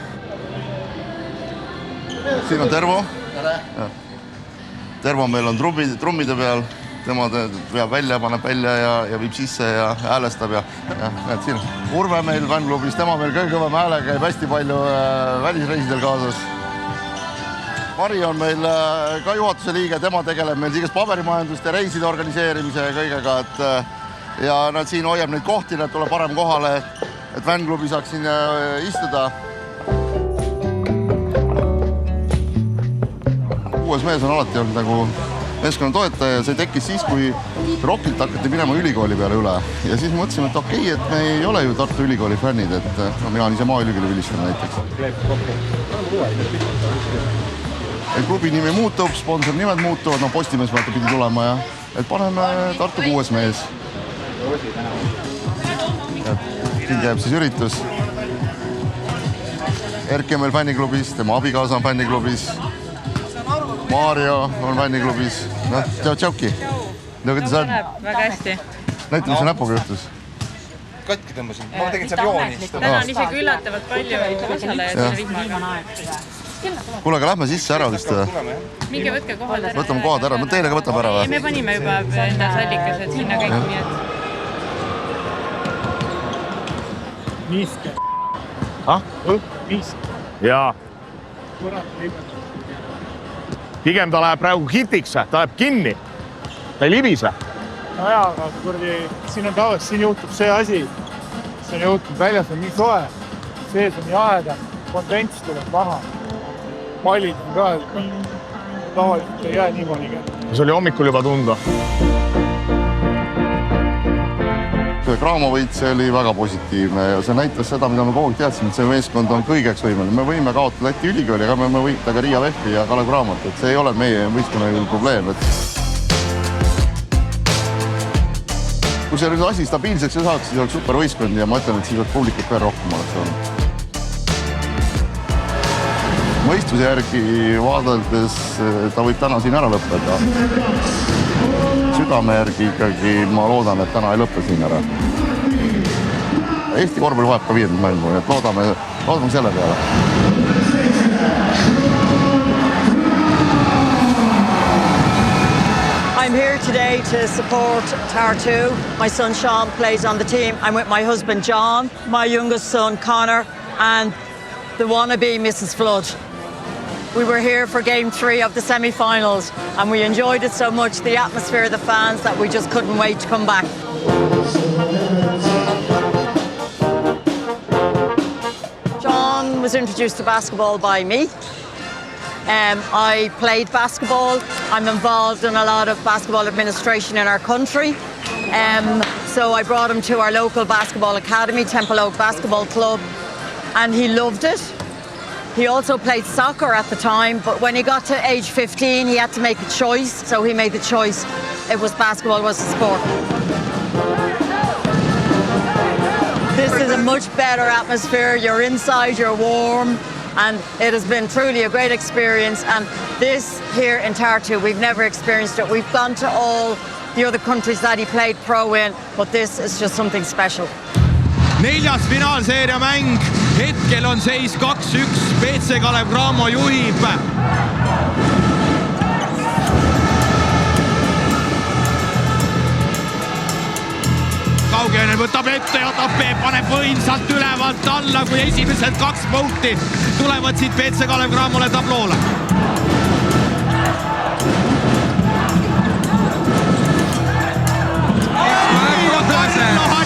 Siin on Tervo. Tervo meil on trummide peal. Tema veab välja, paneb välja ja viib sisse ja häälestab. Näed siin. Urve meil fännklubis, tema meil kõige kõvem häälega käib hästi palju välisreisidel kaasas. Mari on meil ka juhatuse liige, tema tegeleb meil igast paberimajandust ja reiside organiseerimise ja kõigega. Ja nad siin hoiab neid kohti, nad tuleb parem kohale, et fännklubi saaks siin istuda. Uues mees on alati olnud nagu meeskonna toetaja ja see tekkis siis, kui Rockilt hakati minema ülikooli peale üle. Ja siis mõtlesime, et okei, et me ei ole ju Tartu Ülikooli fännid, et mina olen ise Maaülikooli vilistan näiteks. klubi nimi muutub, sponsor nimed muutuvad, no Postimees vaata pidi tulema ja et paneme Tartu 6. mees. Siin käib siis üritus. Erki on meil fänniklubis, tema abikaasa on fänniklubis. Maarja on fänniklubis. Noh, tšauki. Kuidas on? Väga hästi. Näita, mis näpuga juhtus. Katki tõmbasin. Ma tegin seal joonist. Täna on isegi üllatavalt palju osalejaid selle vihmaga. Kuule, aga lähme sisse ära vist. Minge võtke kohad ära. Võtame kohad ära. Teile ka võtame ära või? Me panime juba enda sallikas, et sinna kõik nii, et... Miiske. Miiske. Jaa. Pigem ta läheb praegu hitiks, ta läheb kinni. Ta ei libise. No jaa, aga kurdi, siin on tavaliselt, siin juhtub see asi. See on juhtub väljas on nii soe. Sees on nii aheda. Kondents tuleb maha. Mallid on ka, tavaliselt ei jää nii mõnigi. See oli hommikul juba tunda. See Graamo-võit, see oli väga positiivne ja see näitas seda, mida me kogu aeg teadsime, et see meeskond on kõigeks võimeline. Me võime kaotada Läti ülikooli, aga me võime võita ka Riia Vehvi ja Kalev Cramot, et see ei ole meie võistkonna probleem. Kui see asi stabiilseks ei saaks, siis oleks super võistkond ja ma ütlen, et siis oleks publikut veel rohkem oleks olnud. Mõistuse järgi vaadeldes ta võib täna siin ära lõppeda. Südame järgi ikkagi ma loodan, et täna ei lõppe siin ära. Eesti korvpalli vajab ka 5. mängu, et loodame selle peale. I'm here today to support Tartu. My son Sean plays on the team. I'm with my husband John, my youngest son Connor, and the wannabe Mrs. Flood. We were here for game 3 of the semi-finals and we enjoyed it so much, the atmosphere of the fans, that we just couldn't wait to come back. John was introduced to basketball by me. I played basketball. I'm involved in a lot of basketball administration in our country. So I brought him to our local basketball academy, Temple Oak Basketball Club, and he loved it. He also played soccer at the time, but when he got to age 15, he had to make a choice. So he made the choice. It was basketball was the sport. This is a much better atmosphere. You're inside, you're warm, and it has been truly a great experience. And this here in Tartu, we've never experienced it. We've gone to all the other countries that he played pro in, but this is just something special. 4. finaalseeria mäng. Hetkel on seis 2-1. BC Kalev Cramo juhib. Kaugenen võtab ette ja Tape paneb võimsalt ülevalt alla, kui esimesed 2 punkti tulevad siit BC Kalev Cramole tabloole.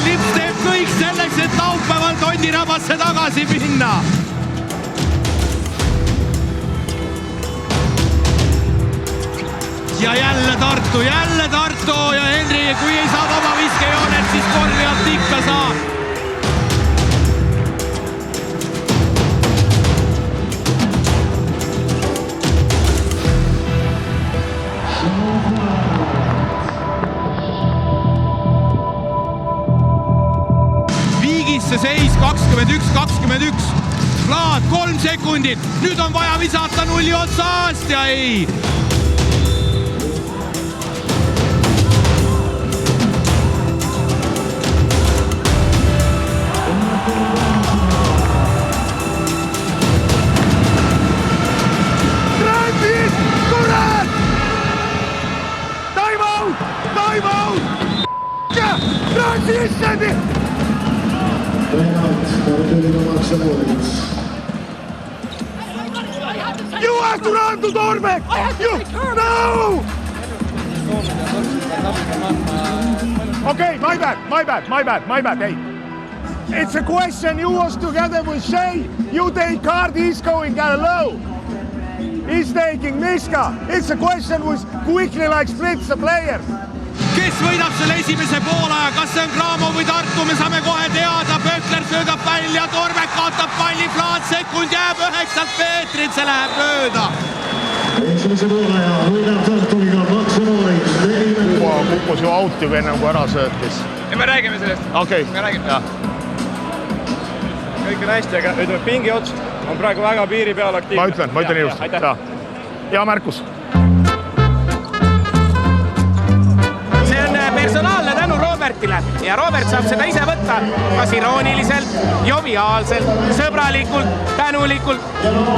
Lips teeb kõik selleks, et laupäeval Tondirabasse tagasi minna. Ja jälle Tartu ja Henri, kui ei saa vaba viskejoonet, siis korjalt ikka saab. See seis 21-21. Vlaad 3 sekundit. Nüüd on vaja visata 0 otsast ja ei. Trendis! Kurat! Time out! Transition! You have to run to Torbeck! No! Okay, my bad. Hey, it's a question. You was together with Shea. You take card, he's going low. He's taking Miska. It's a question which quickly splits the players. Kes võidab selle esimese poole, kas see on Cramo või Tartu, me saame kohe teada. Pökler söödab välja, Torbeck kaotab palli, Vlaad sekund jääb 9 meetrit, see läheb mööda. Kukkus ju out juba ennem kui ära söötis. Ja me räägime sellest. Okei. Me räägime. Kõik on hästi, aga ütleme, pingi ots on praegu väga piiri peal aktiivne. Ma ütlen ilusti. Hea märkus. See on personaalne tänu Robertile ja Robert saab seda ise võtta kas irooniliselt, joviaalselt, sõbralikult, tänulikult.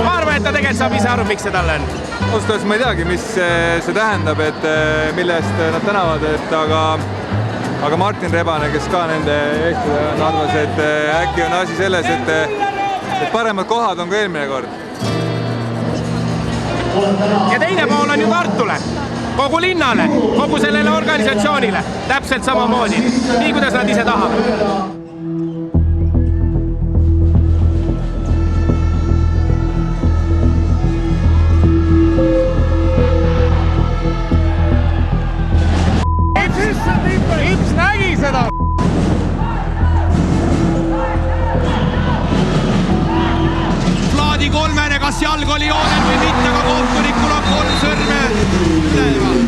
Ma arvan, et ta tegelikult saab ise aru, miks see talle on. Austas ma ei teagi, mis see tähendab, et millest nad tänavad, aga Martin Rebane, kes ka nende eestvedajana on, arvas, et äkki on asi selles, et paremad kohad on ka eelmine kord. Ja teine pool on ju Tartule, kogu linnale, kogu sellele organisatsioonile, täpselt samamoodi, nii kuidas nad ise tahavad. Ips nägi seda! Vladi kolmene, kas jalg oli joonel või mitte, aga kohtunikul on 3 sõrme üleval.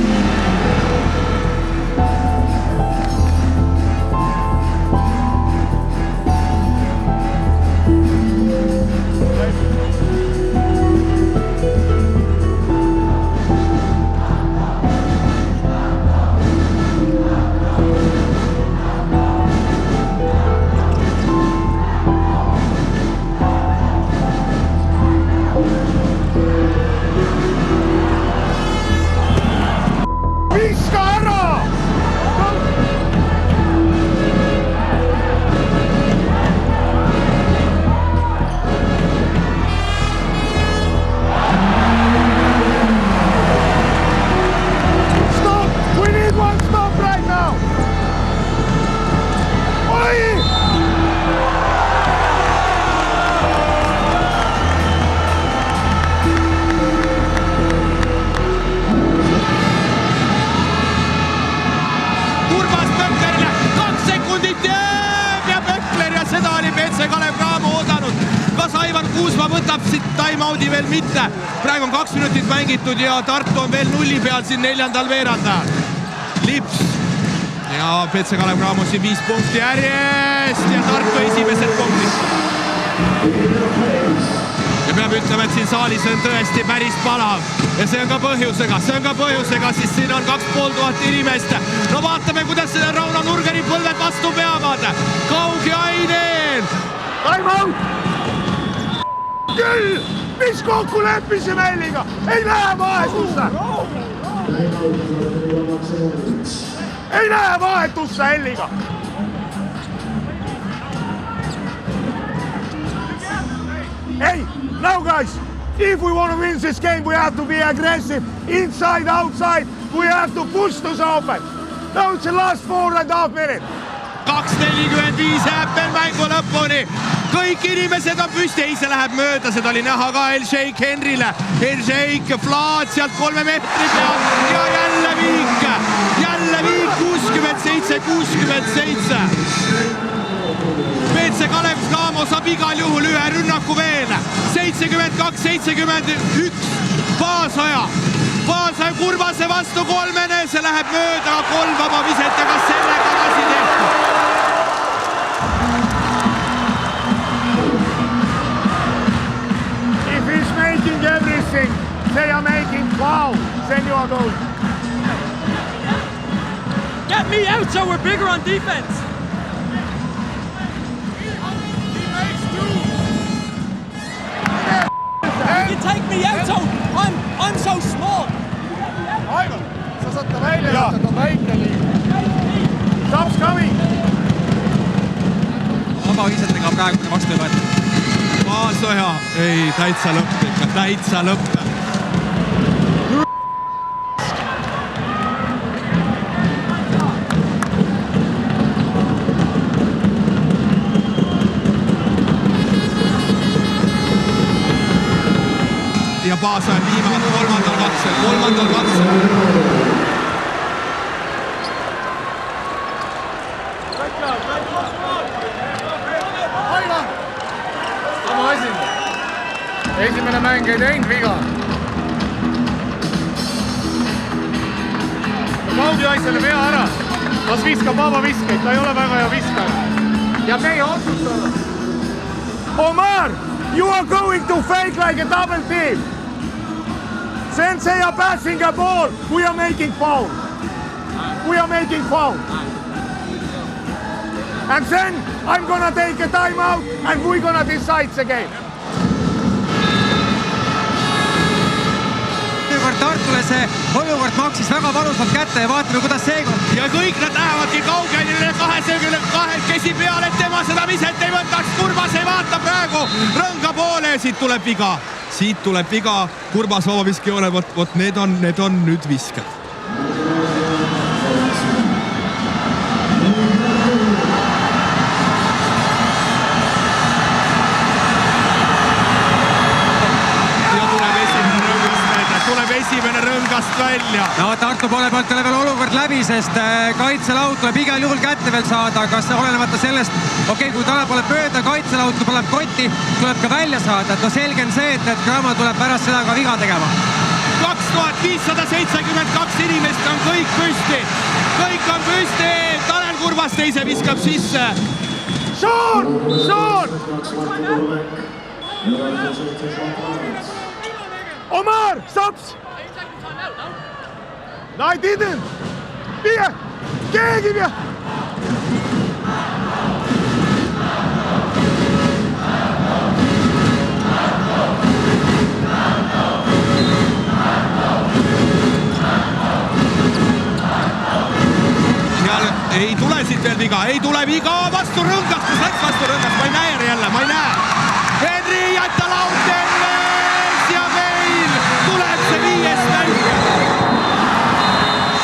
Timeout'i veel mitte. Praegu on 2 minutit mängitud ja Tartu on veel 0 peal siin 4. veerandajal. Lips ja PC Kalev Cramo siin 5 punkti järjest ja Tartu esimesed punktid. Ja peab ütlema, et siin saalis on tõesti päris palav ja see on ka põhjusega, siis siin on 2500 inimest. No vaatame, kuidas seda Rauno Nurgeri põlved vastu peavad. Kaug ja Ainen. Timeout! Küll! Mis kokku leppisime Elliga? Ei näe vahetusse! Ei näe vahetusse Elliga! Hey, now guys, if we want to win this game, we have to be aggressive. Inside, outside, we have to push this open. Now it's the last 4.5 minutes. 2.45 jääb veel mängu lõpuni. Kõik inimesed on püsti, ei see läheb mööda, seda oli näha ka El-Sheik Henrile. El-Sheik, Vlad sealt 3 meetri pealt ja jälle viik 67-67. PC Kalev Cramo saab igal juhul ühe rünnaku veel. 72-71, Paasoja Kurvase vastu kolmene, see läheb mööda, 3 vaba viset ja kas sellega on asi tehtud? If he's making everything they are making, wow, then you are going. Get me out so we're bigger on defense. You can take me out so I'm so small. Aivan, sa saad ta välja jätta, ta on väike liin. Stops coming. Vabavisetega on praegu vastu ei võetud. Paasoja, ei, täitsa lõpp ikka, täitsa lõpp. Ja Paasoja viimane kolmandal katsel. Sama asi. Esimene mäng ei teinud viga. naisele vea ära. Las viskab vaba viskeid, ta ei ole väga hea viskaja. Ja meie otsustada. Omar, you are going to fake like a double team. Since they are passing a ball, we are making foul. We are making foul. And then I'm gonna take a timeout and we're gonna decide the game. Tartule see olukord maksis väga valusalt kätte ja vaatame, kuidas seekord. Ja kõik nad lähevadki kaugelile 22 kesi peale, et tema seda viset ei võtaks. Kurbas ei vaata praegu rõnga poole ja siit tuleb viga. Siit tuleb viga, Kurbas vabaviski ei ole, vot need on nüüd visked. Esimene rõngast välja. No Tartu poole pealt ei ole veel olukord läbi, sest kaitselaud tuleb igal juhul kätte veel saada, kas olenemata sellest, kui Tanel pole pööda, kaitselaud tuleb kotti, tuleb ka välja saada. Et no selge on see, et Cramo tuleb pärast seda ka viga tegema. 2572 inimest on kõik püsti. Kõik on püsti. Tanel Kurbas teise viskab sisse. Sean! Omar, stops! No, I didn't! Viie! Keegi vie! Ei tule siit veel viga, ei tule viga vastu rõngast, kus läks vastu rõngast, ma ei näe jälle, ma ei näe. Henri jätta laud terves ja meil tuleb see viies mäng.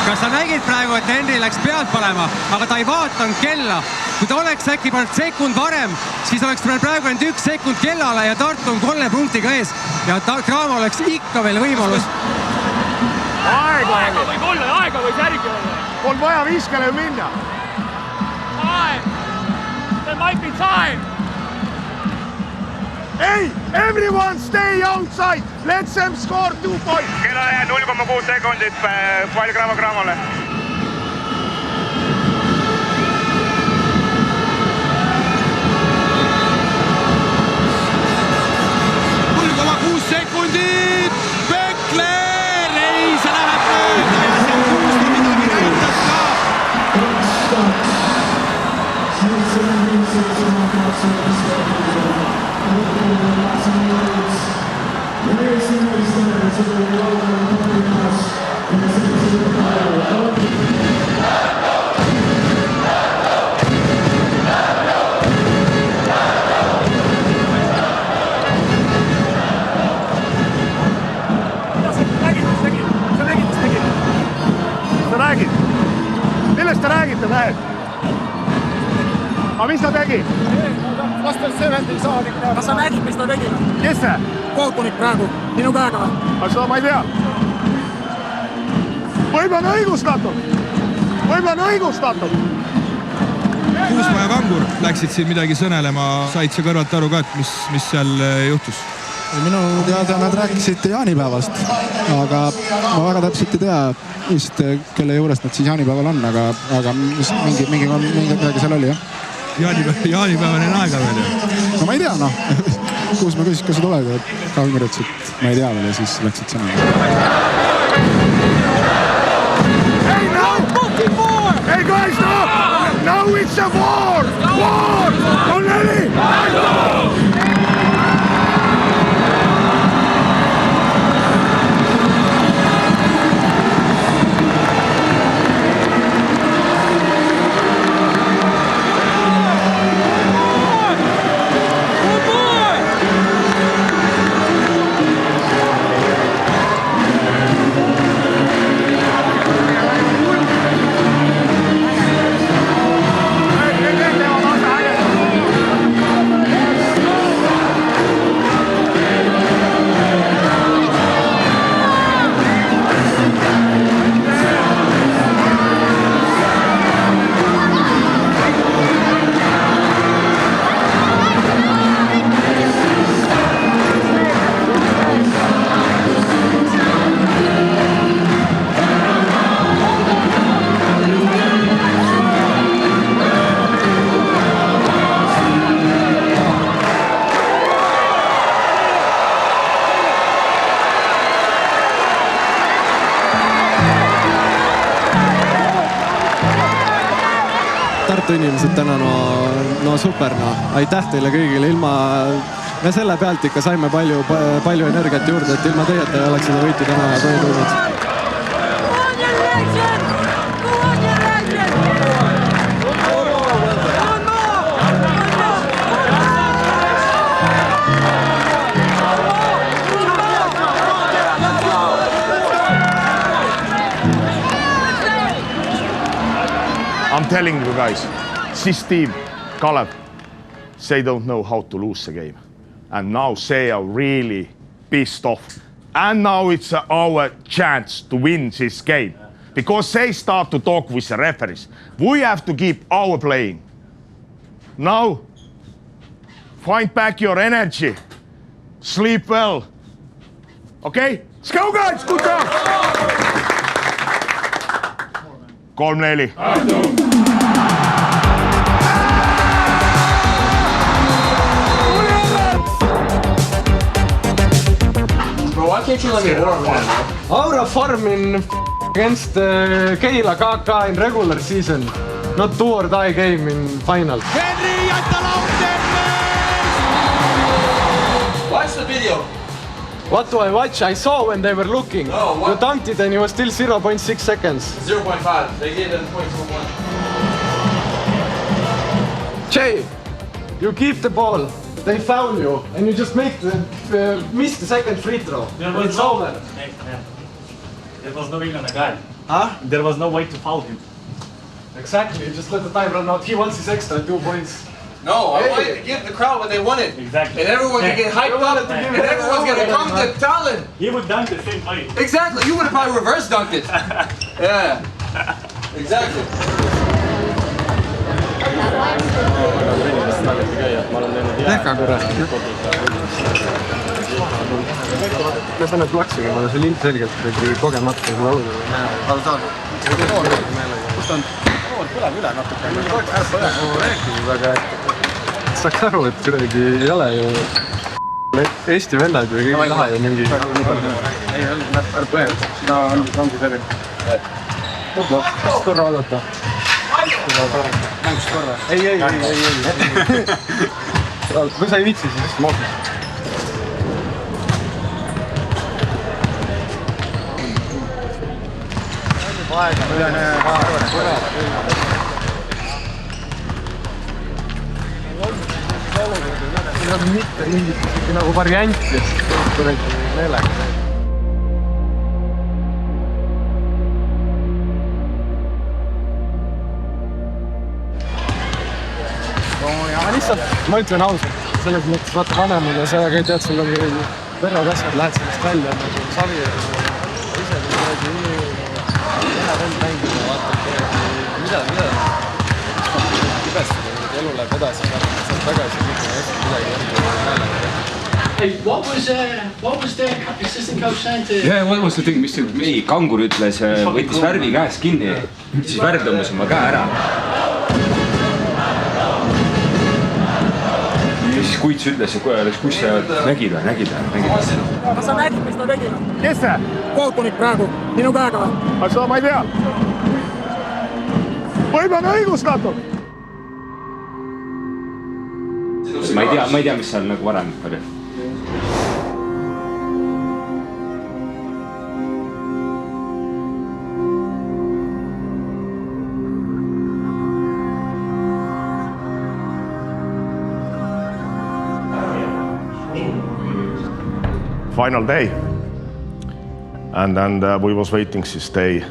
Kas sa nägid praegu, et Henri läks pealt panema, aga ta ei vaatanud kella. Kui ta oleks äkki pannud sekund varem, siis oleks meil praegu ainult 1 sekund kellale ja Tartu on 3 punktiga ees. Ja Cramo oleks ikka veel võimalus. Aega võib olla, aega võis järgi olla. On vaja viskele minna. Time! There might be time! Hey, everyone stay outside! Let them score 2 points! Kella jääd 0,6 sekundit palju Cramole. Sekundid, Pekler, ei, see läheb mööda ja see Kuusta midagi näitas ka. Millest te räägite, mehed? Aga mis ta tegi? Vastas 70 saadi. Kas sa nägid, mis ta tegi? Kes see? Kohtunik praegu, minu käega. Aga seda ma ei tea. Võib-olla on õigustatud. Kuusma ja Kangur läksid siin midagi sõnelema. Said sa kõrvalt aru ka, et mis seal juhtus? Minu teada nad rääkisid jaanipäevast, aga ma väga täpselt ei tea vist, kelle juurest nad siis jaanipäeval on, aga mingi midagi seal oli, jah. Jaanipäevane aega veel, jah? No ma ei tea, noh. Kuus ma küsis, kas sa tuled, ja Kangur ütles, et ma ei tea veel ja siis läksid sõna. Hey, Hey guys, now it's a war! War! Connelly! Tartu inimesed täna, no super, aitäh teile kõigile, me selle pealt ikka saime palju energiat juurde, et ilma teieta ei oleks seda võitu täna tulnud. I'm telling you guys, this team, Kalev, they don't know how to lose the game. And now they are really pissed off. And now it's our chance to win this game. Because they start to talk with the referees. We have to keep our playing. Now, find back your energy. Sleep well. Okay? Let's go, guys! Good job! 3-4. Why can't you let me Aura farm, bro? Aura farm in against Keila KK in regular season. Not do or die game in final. Henri jätta laud Watch the video. What do I watch? I saw when they were looking. No, what? You dunked it and it was still 0.6 seconds. 0.5. They gave them 0.21. Jay, you keep the ball. They foul you and you just miss the second free throw. It's over. There was no real on the guy. Huh? There was no way to foul him. Exactly, you just let the time run out. He wants his extra 2 points. No, I wanted to give the crowd what they wanted. Exactly. And everyone can get hyped up and everyone's going to come to Tallinn. He would dunk the same way. Exactly, you would have probably reverse dunked it. Yeah, exactly. Tehka korra. Ma sain plaksiga, ma see lint selgelt kogemata seda lauda. Aga saan. Kus ta on? Põleb üle natuke. Rääkinud, aga saaks aru, et kuidagi ei ole ju Eesti vennad või kõik ei taha ju mingi... Ei, ära põhe. Seda ongi selline. Kas korra oodata? Mängust korra? Ei. Kui sa ei viitsi, siis maakis. Ei ole mitte mingit nagu varianti, et meelega. Ma ütlen ausalt, selles mõttes vaata vanemad ja see, aga ei tead, sul on verrakasvad, lähed sellest välja, nagu savi ja ise kuidagi ühe vend mängida, vaata, mida kibestada, elu läheb edasi, saad tagasi midagi järgi. Hey, what was the assistant coach saying to... Yeah, what was the thing, mis Kangur ütles, võttis värvi käest kinni, siis värv tõmbas oma käe ära. Ja siis Kuits ütles, kus sa nägid või? Kas sa nägid, mis ta tegi? Kes see? Kohtunik praegu, minu käega. Aga seda ma ei tea. Võib-olla on õigustatud. Ma ei tea, mis seal nagu varem oli. Final day, and we was waiting this day,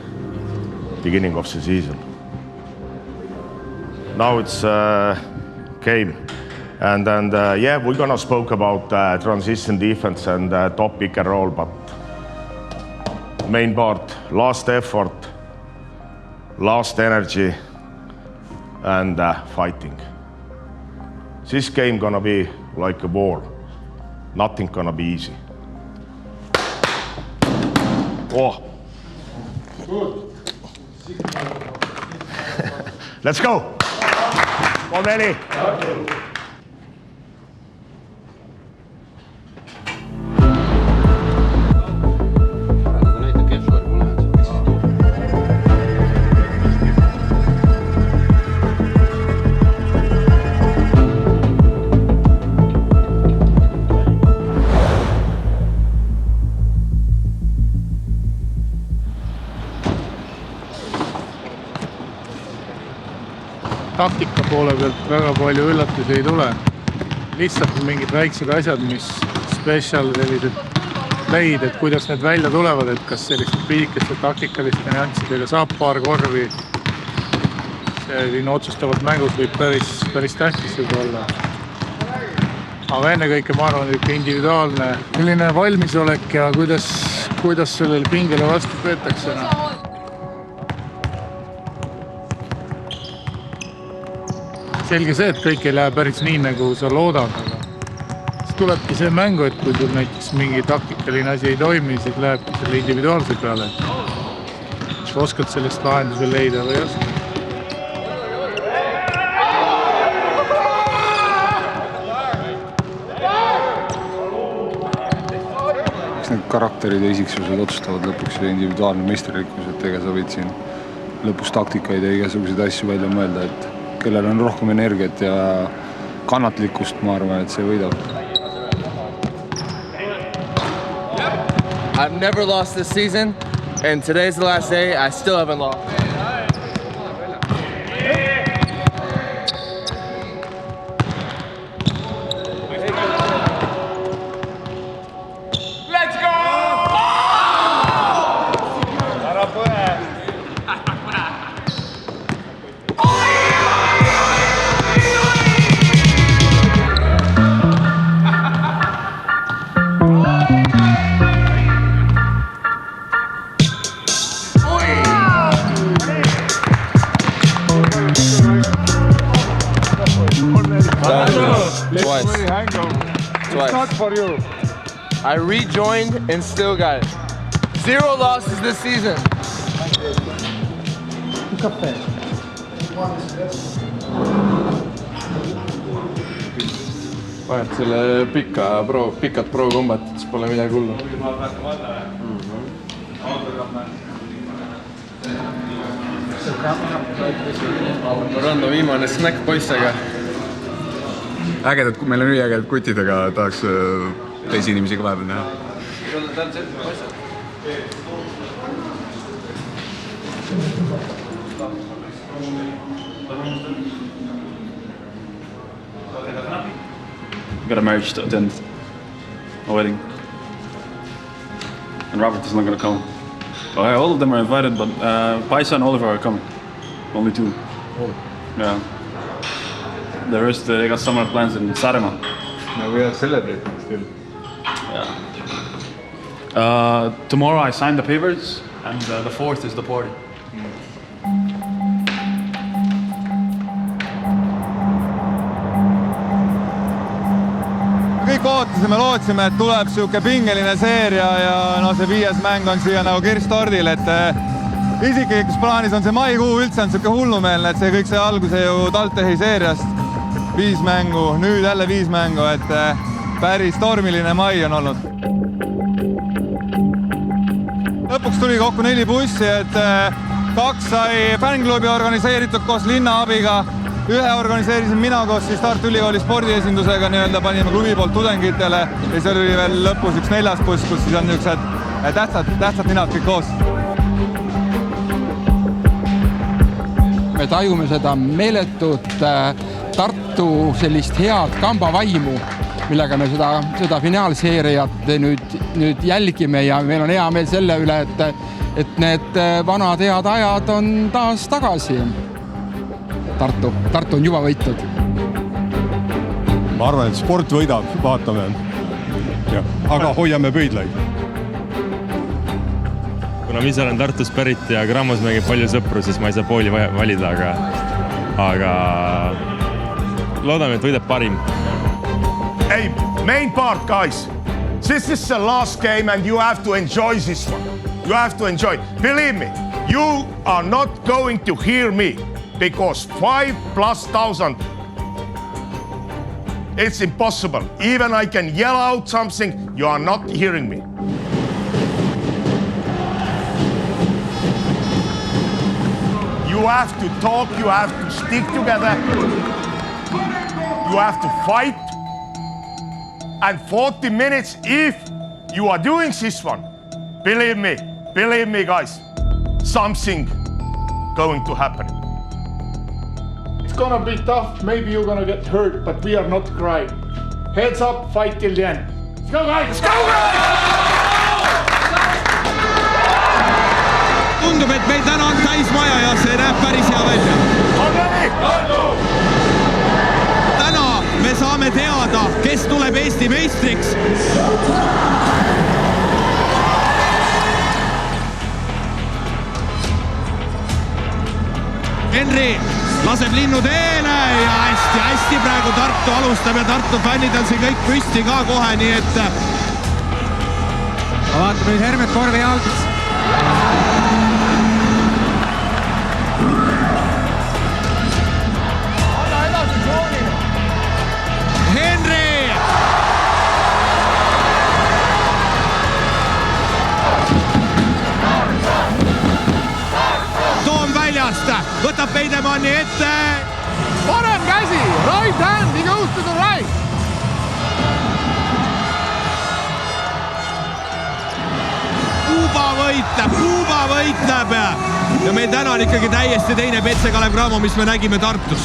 beginning of the season. Now it's game, and yeah, we're gonna spoke about transition defense and top pick and roll, but main part, last effort, last energy, and fighting. This game gonna be like a war. Nothing gonna be easy. Oh. Let's go. 3-4. taktika poole pealt väga palju üllatusi ei tule. Lihtsalt mingid väiksed asjad, mis special sellised leid, et kuidas need välja tulevad, et kas selliste piikeste taktikaliste nüanssidega saab paar korvi. Selline otsustavat mängus võib päris tähtis juba olla. Aga enne kõike ma arvan, et individuaalne selline valmisolek ja kuidas sellele pingele vastu peetakse. Selge see, et kõik ei lähe päris nii, nagu sa loodad, aga siis tulebki see mängu, et kui sul näiteks mingi taktikaline asi ei toimi, siis lähebki selle individuaalse peale. Kas oskad sellest lahenduse leida või ei oska? Need karakterid ja isiksused otsustavad lõpuks ja individuaalne meisterlikkus, et ega sa võid siin lõpus taktikaid ja igasuguseid asju välja mõelda, et kellel on rohkem energiat ja kannatlikkust, ma arvan, et see võidab. I've never lost this season and today's the last day. I still haven't lost. Twice. Not for you. I rejoined and still got it. 0 losses this season. Vahet selle pikat pro-kombat, siis pole midagi hullu. Rando viimane snack poissega. Ägedad, meil on üliägedad kutidega, tahaks teisi inimesi ka vahepeal näha. Got a marriage to attend, a wedding, and Robert is not going to come. Well, all of them are invited, but Paisa and Oliver are coming. Only 2. Oh. Yeah. The rest, they got summer plans in Saaremaa. No, we are celebrating still. Yeah. Tomorrow I sign the papers, and the 4th is the party. Kõik ootasime, lootsime, et tuleb siuke pingeline seeria ja no see 5. mäng on siia nagu kirstordil, et isiklikus plaanis on see maikuu üldse on siuke hullumeelne, et see kõik see alguse ju Taltehi seeriast 5 mängu, nüüd jälle 5 mängu, et päris tormiline mai on olnud. Lõpuks tuli kokku 4 bussi, et 2 sai fännklubi organiseeritud koos linna abiga. 1 organiseerisin mina koos siis Tartu Ülikooli spordiesindusega, nii-öelda panime klubi poolt tudengitele ja seal oli veel lõpus üks 4. buss, kus siis on niisugused tähtsad ninad kõik koos. Me tajume seda meeletut Tartu sellist head kambavaimu, millega me seda finaalseeriat nüüd jälgime ja meil on hea meel selle üle, et need vanad head ajad on taas tagasi. Tartu on juba võitud. Ma arvan, et sport võidab, vaatame. Ja, aga hoiame pöidlaid. Kuna ma ise olen Tartust pärit ja Grammos mängib palju sõpru, siis ma ei saa pooli valida, aga loodame, et võidab parim. Hey, main part, guys. This is the last game and you have to enjoy this one. You have to enjoy. Believe me, you are not going to hear me. Because 5,000+, it's impossible. Even I can yell out something, you are not hearing me. You have to talk, you have to stick together. You have to fight. And 40 minutes, if you are doing this one, believe me, guys, something going to happen. It's gonna be tough, maybe you're gonna get hurt, but we are not crying. Heads up, fight till the end. Let's go guys! Let's go guys! Tundub, et meil täna on täismaja ja see näeb päris hea välja. Täna me saame teada, kes tuleb Eesti meistriks. Henri laseb linnu teele ja hästi praegu Tartu alustab ja Tartu fännid on siin kõik püsti ka kohe, nii et... Vaatame nüüd Hermet Korvi jalgis. Henri! Toom väljast, võtab Veidemanni ette. Parem käsi, right hand, he goes to the right. Kuuba võitleb ja meil täna on ikkagi täiesti teine Petse Kalev Cramo, mis me nägime Tartus.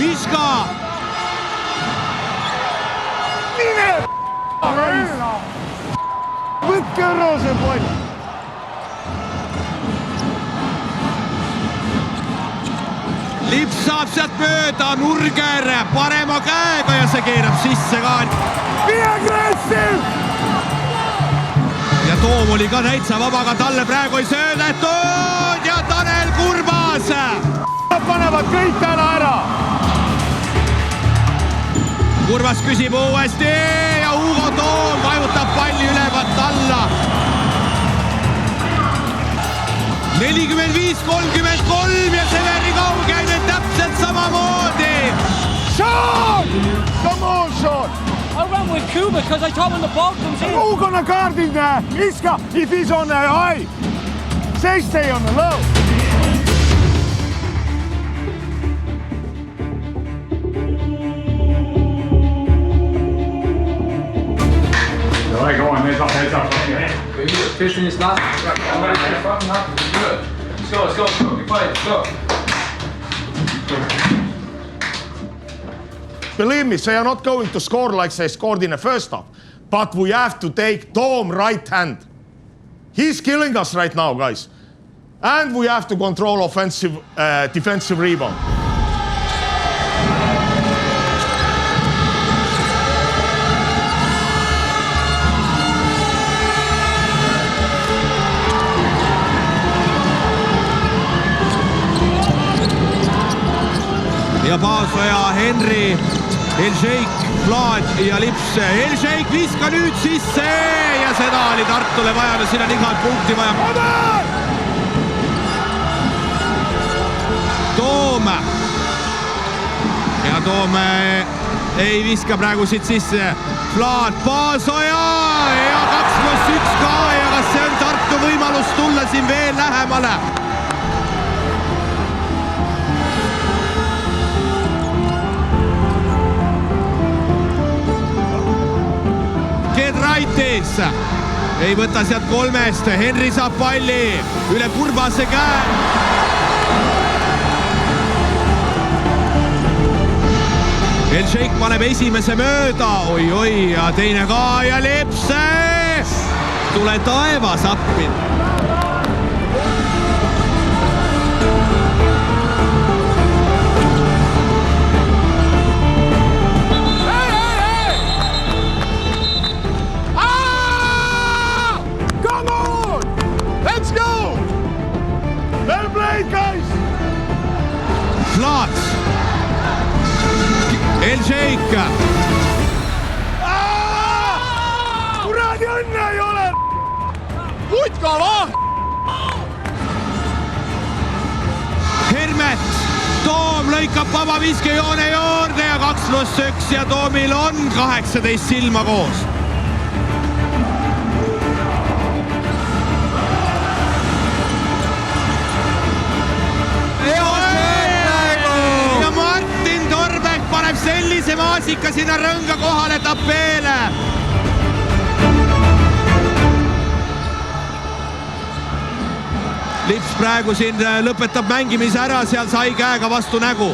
Miška! Mine! Võtke ära see pall! Lips saab sealt mööda, Nurger parema käega ja see keerab sisse ka. Be aggressive! Ja Toom oli ka täitsa vaba, aga talle praegu ei söödetud ja Tanel Kurbas! Panevad kõik täna ära! Kurbas küsib uuesti ja Hugo Toom vajutab palli ülevalt alla. 45-33 ja Severi Kaugeinen täpselt samamoodi. Sean! Come on, Sean! I ran with Kuba because I told him the ball comes in. Who's gonna guard him there? Miska, if he's on the high. Say stay on the low. All right, go on, heads up. Okay. Fishing is not. I'm ready to fucking up. Good. Let's go. Be quiet, let's go. Believe me, they are not going to score like they scored in the first half. But we have to take Toom right hand. He's killing us right now, guys. And we have to control offensive, defensive rebound. Ja Paasoja, Henri, Elšeik, Vlaad ja Lips. Elšeik viska nüüd sisse ja seda oli Tartule vaja, siin on igalt punkti vaja. Toom. Ja Toom ei viska praegu siit sisse. Vlaad, Paasoja ja 2+1 ka ja kas see on Tartu võimalus tulla siin veel lähemale? Raitis ei võta sealt kolmest, Henri saab palli üle Kurbase käe. Elšeik paneb esimese mööda, oi ja teine ka ja Lepse! Tule taevas appi! Vlaad, Elšeik. Kuradi õnne ei ole! Putka vaht! Hermet, Toom lõikab vaba viskejoone juurde ja 2+1 ja Toomil on 18 silma koos. Paneb sellise maasika sinna rõnga kohale Tapeele. Lips praegu siin lõpetab mängimise ära, seal sai käega vastu nägu.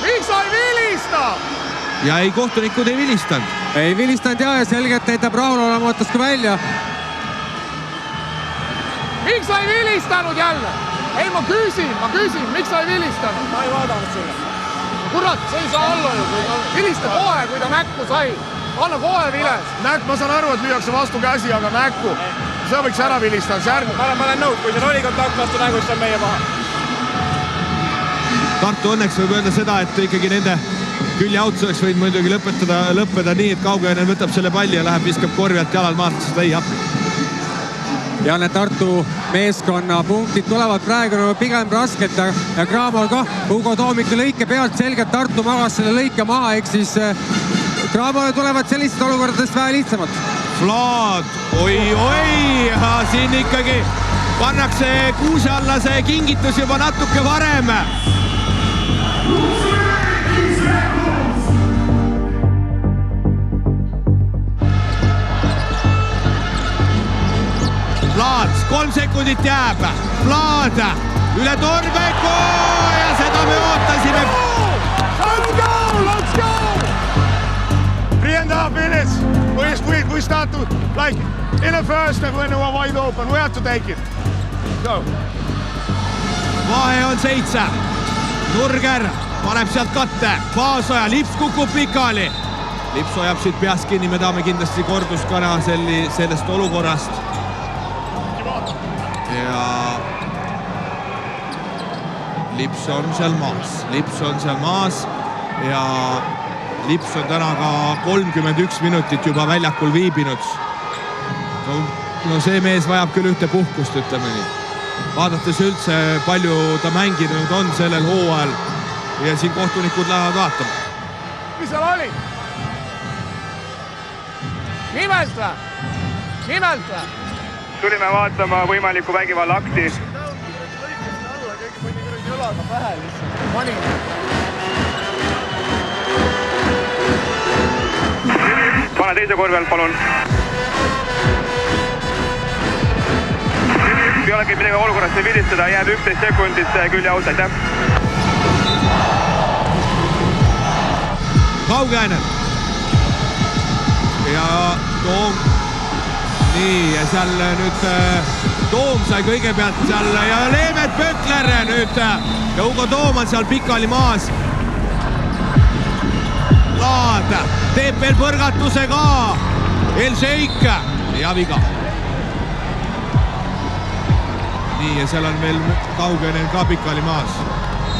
Miks sa ei vilista? Ja ei, kohtunikud ei vilistanud. Ei vilistanud ja selgelt näitab rahulolematus ka välja. Miks sa ei vilistanud jälle? Ei, ma küsin, miks sa ei vilistanud? Ma ei vaadanud sulle. Kurat, see ei saa olla ju. Vilista kohe, kui ta näkku sai. Anna kohe viles. Näkk, ma saan aru, et lüüakse vastu käsi, aga näkku. See võiks ära vilistada. Ma olen nõud, kui see oli kontakt vastu nägu, siis on meie maha. Tartu õnneks võib öelda seda, et ikkagi nende küljeauts oleks võinud muidugi lõppeda nii, et Kaugõene võtab selle palli ja läheb, viskab korvi alt jalad maast, seda ei appi. Ja need Tartu meeskonna punktid tulevad praegu pigem raskelt ja Cramol ka Hugo Toomiku lõike pealt selgelt Tartu magas selle lõike maha, ehk siis Cramole tulevad sellistest olukordadest vähe lihtsamad. Vlad, oi, siin ikkagi pannakse kuuse alla see kingitus juba natuke varem. Vlad, 3 sekundit jääb. Vlad, üle Torbeku ja seda me ootasime. Let's go! 3.5 minutes. We start to, like, in the first when we were wide open, we have to take it. Go. Vahe on 7. Nurger paneb sealt katte. Paasoja, Lips kukub pikali. Lips hoiab siit peast kinni, me tahame kindlasti korduskana sellest olukorrast. Ja Lips on seal maas ja Lips on täna ka 31 minutit juba väljakul viibinud. No see mees vajab küll ühte puhkust, ütleme nii. Vaadates üldse palju ta mänginud on sellel hooajal ja siin kohtunikud lähevad vaatama. Mis seal oli? Nimelt või? Tulime vaatama võimalikku vägivalla akti. Pane teise korvi alt, palun. Ei olegi midagi olukorrast ei vilistada, jääb 11 sekundit külje auto, aitäh. Kaugõene. Ja Toom. Nii, ja seal nüüd Toom sai kõigepealt seal ja Leemet Pökler nüüd ja Hugo Toom on seal pikali maas. Laad teeb veel põrgatuse ka. El-Sheik ja viga. Nii, ja seal on veel Kaugõene ka pikali maas.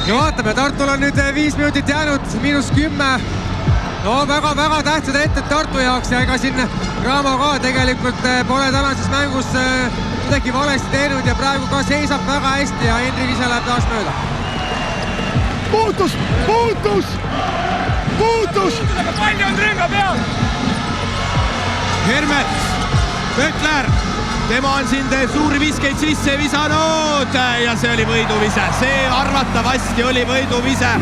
Ja vaatame, Tartul on nüüd 5 minutit jäänud, -10. No väga tähtsad ette Tartu jaoks ja ega siin Cramo ka tegelikult pole tänases mängus midagi valesti teinud ja praegu ka seisab väga hästi ja Henri Vise läheb taas mööda. Puutus! Palli on rünga peal! Hermet, Pökler, tema on siin suuri viskeid sisse visanud ja see oli võiduvise. See arvatavasti oli võiduvise.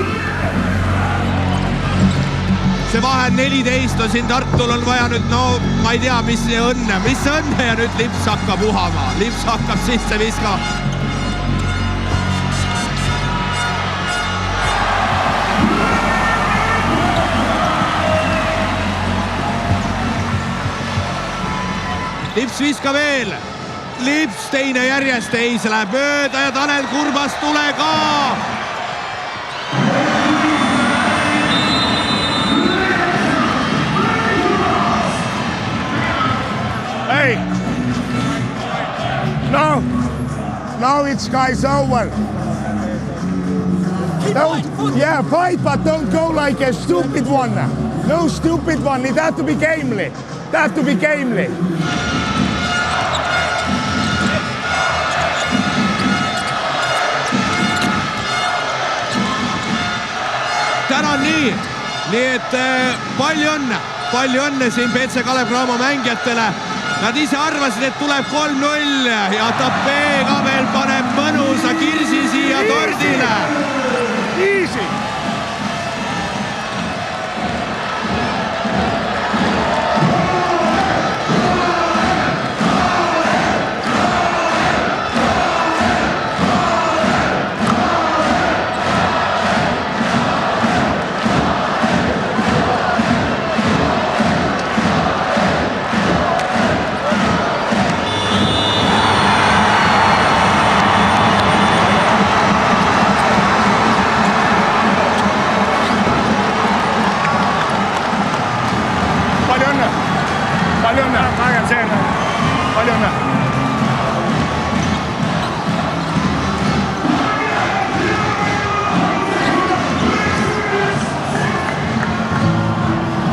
See vahe 14 on siin Tartul on vaja nüüd, no ma ei tea, mis õnne ja nüüd Lips hakkab uhama. Lips hakkab sisse viskama. Lips viska veel. Lips teine järjest, ei, see läheb mööda ja Tanel Kurbas tule ka. Hey! No, it's guys over. Yeah, fight, but don't go like a stupid one. No stupid one, it had to be gamely. Tänan nii et palju õnne siin PC Kalev Cramo mängijatele. Nad ise arvasid, et tuleb 3-0 ja Tapé ka veel paneb mõnusa kirsi siia tordile. Easy! on see. Palju õnne.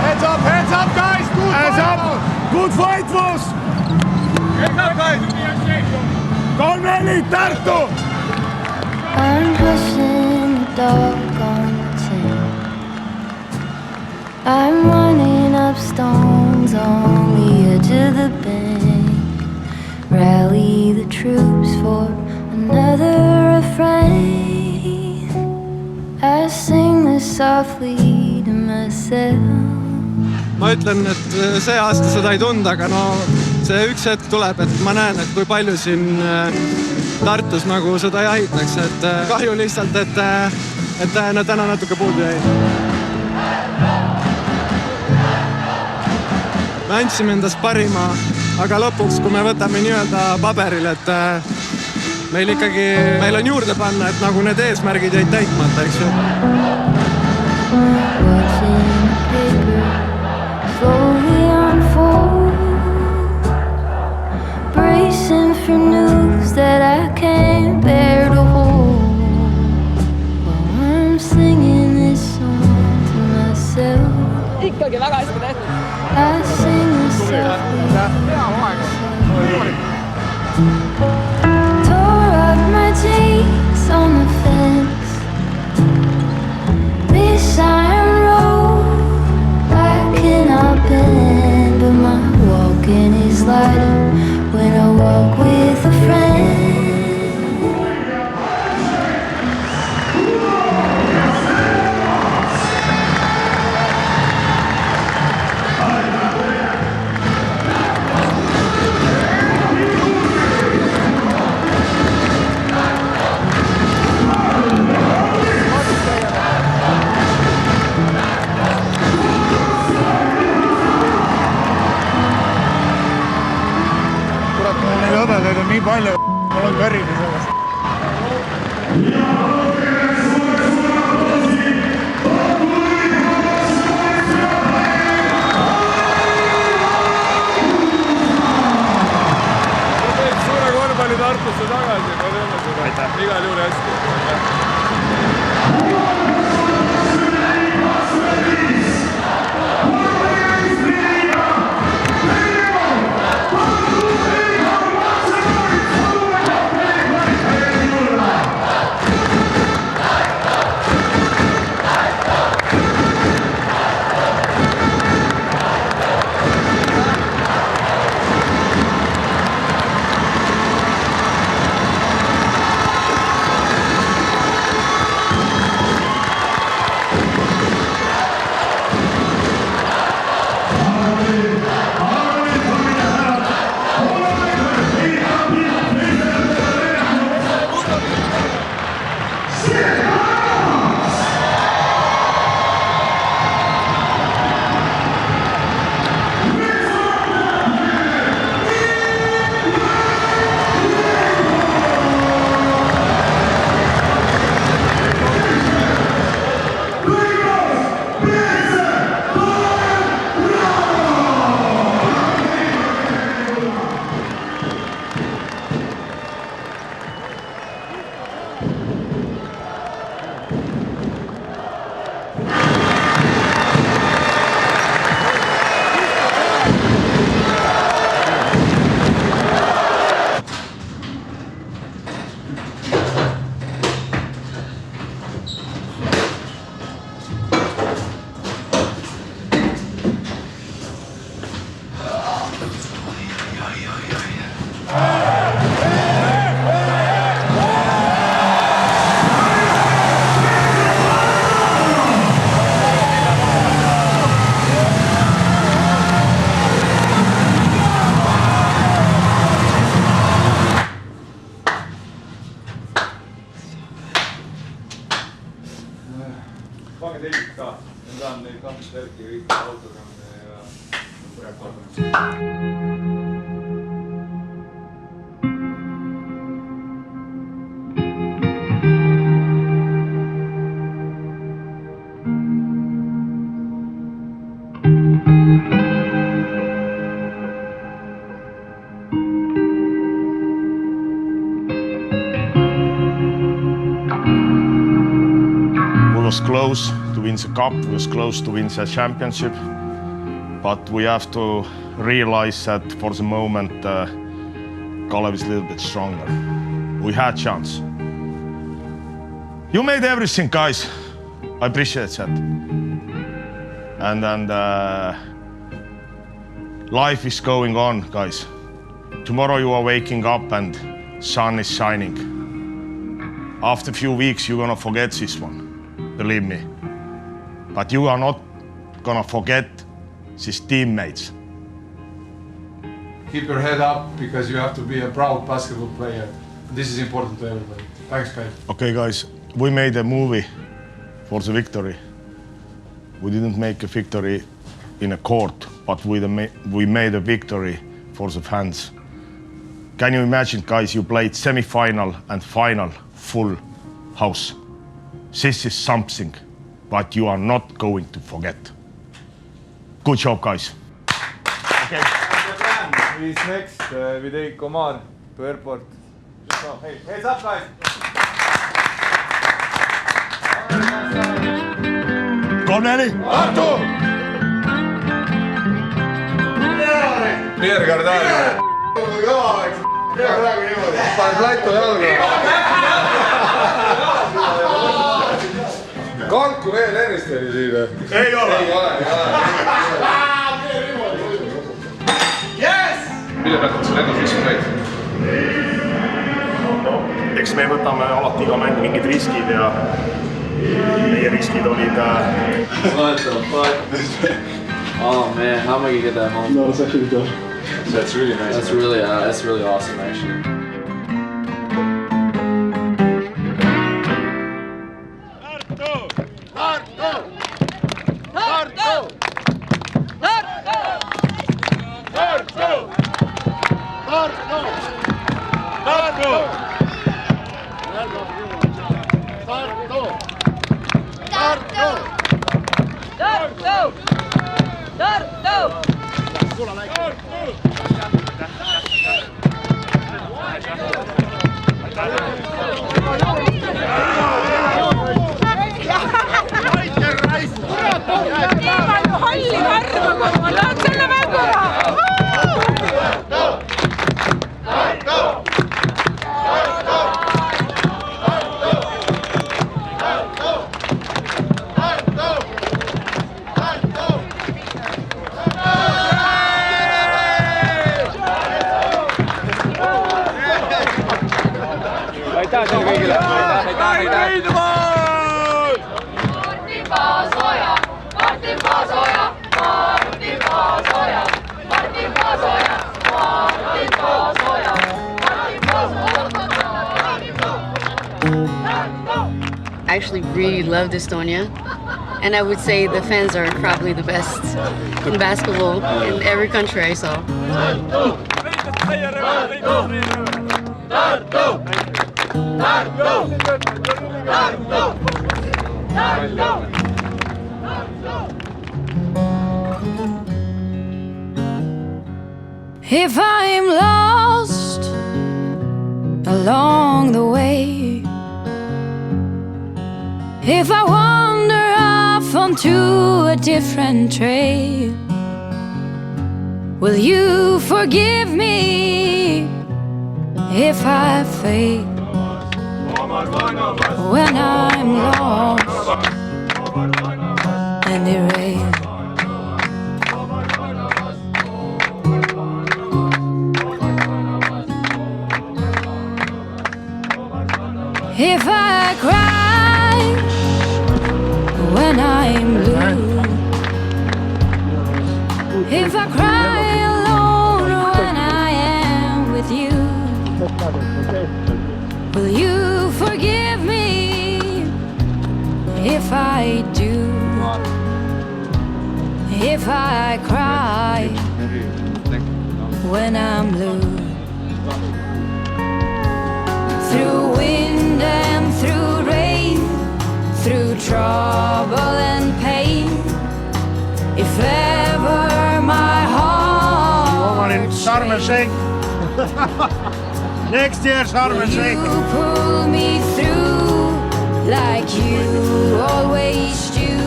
Hands up, guys! Good fight, boss! Hands up, guys! 3-4, Tartu! I'm pushing the dog on the chain. I'm running up stones on the edge of the bank. Rally the troops for another refrain. I sing this softly to myself. Ma ütlen, et see aasta seda ei tunda, aga no see üks hetk tuleb, et ma näen, et kui palju siin Tartus nagu seda jahitakse, et kahju lihtsalt, et täna natuke puudu jäi. Me andsime endast parima, aga lõpuks, kui me võtame nii-öelda paberil, et meil on juurde panna, et nagu need eesmärgid jäid täitmata, eks ju. Slowly unfold, bracing for news that I can't bear to hold. While I'm singing this song to myself. Ikkagi väga hästi tehtud. I sing this softly. Tore up my jeans on the fence. This iron road I cannot bend, but my walking is lighter when I walk with a friend. Hõbedaid on nii palju, mul on kõridi sellest. Suure korvpalli Tartusse tagasi, palju õnne sulle. Igal juhul hästi. Pange telgid ka, ma tahan neid kahte telki kõik autogramme ja rekordi. was close to win the cup, we was close to win the championship, but we have to realize that for the moment Kalev is a little bit stronger. We had chance. You made everything, guys. I appreciate that. And life is going on, guys. Tomorrow you are waking up and sun is shining. After a few weeks you're gonna forget this one, believe me. But you are not gonna forget these teammates. Keep your head up because you have to be a proud basketball player. This is important to everybody. Thanks, Kale. Okay, guys, we made a movie for the victory. We didn't make a victory in a court, but we made a victory for the fans. Can you imagine, guys, you played semi-final and final full house. This is something that you are not going to forget. Good job, guys. Okay. Who's next? We take Omar to airport. Hey, heads up, guys. Corneli! Artu! Pierre Cardano. Praegu niimoodi. Paned laitu jalga. Kalku veel Ernisteni siin. Ei ole. Ei ole. Mille pealt sa nädal viskad neid? Eks me võtame alati iga mäng mingid riskid ja meie riskid olid... What the fuck? Oh man, how am I gonna get that home? No, it's actually good. That's really nice. That's really awesome, actually. I actually really loved Estonia, and I would say the fans are probably the best in basketball in every country I saw. If I'm lost along the way, if I wander off onto a different trail, will you forgive me if I fail when I'm lost and derailed? If I cry when I'm blue, if I cry alone when I am with you, will you forgive me if I do? If I cry when I'm blue, through wind and through rain, through trouble and pain, if ever my heart Sharm el Sheikh. Next year Sharm el Sheikh. You pull me through like you always do.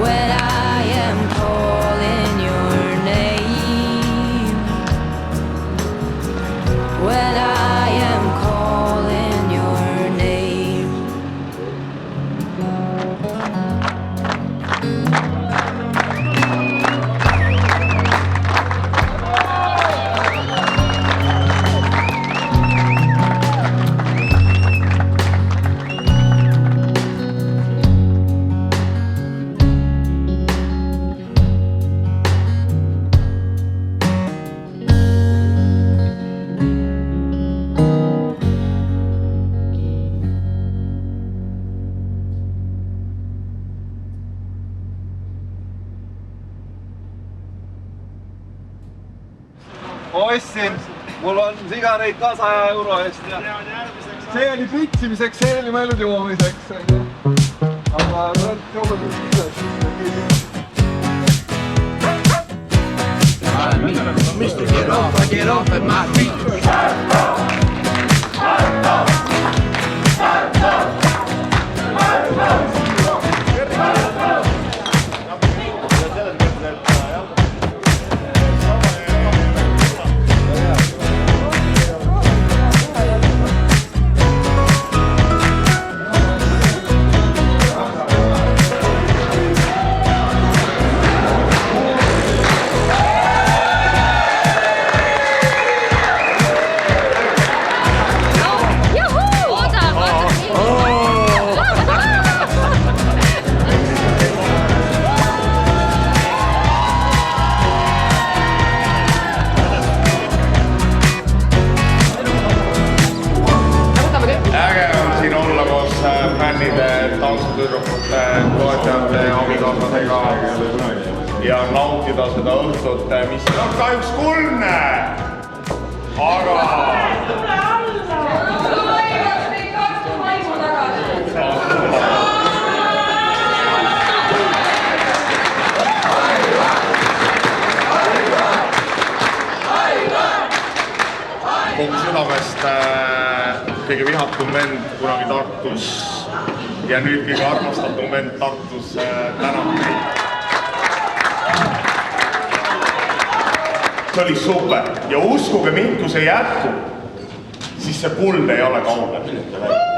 When I am calling your name, when I am calling your name. Ma ostsin, mul on sigareid ka 100 euro eest ja see oli pritsimiseks, see oli mõeldud joomiseks. Aga joomine Mr. Get off at my feet. ja nautida seda õhtut, mis on kahjuks kuldne, aga kogu südamest kõige vihatum vend kunagi Tartus ja nüüd kõige armastatum vend Tartus tänab meid. See oli super ja uskuge mind, kui see jätkub, siis see kuld ei ole kaugel.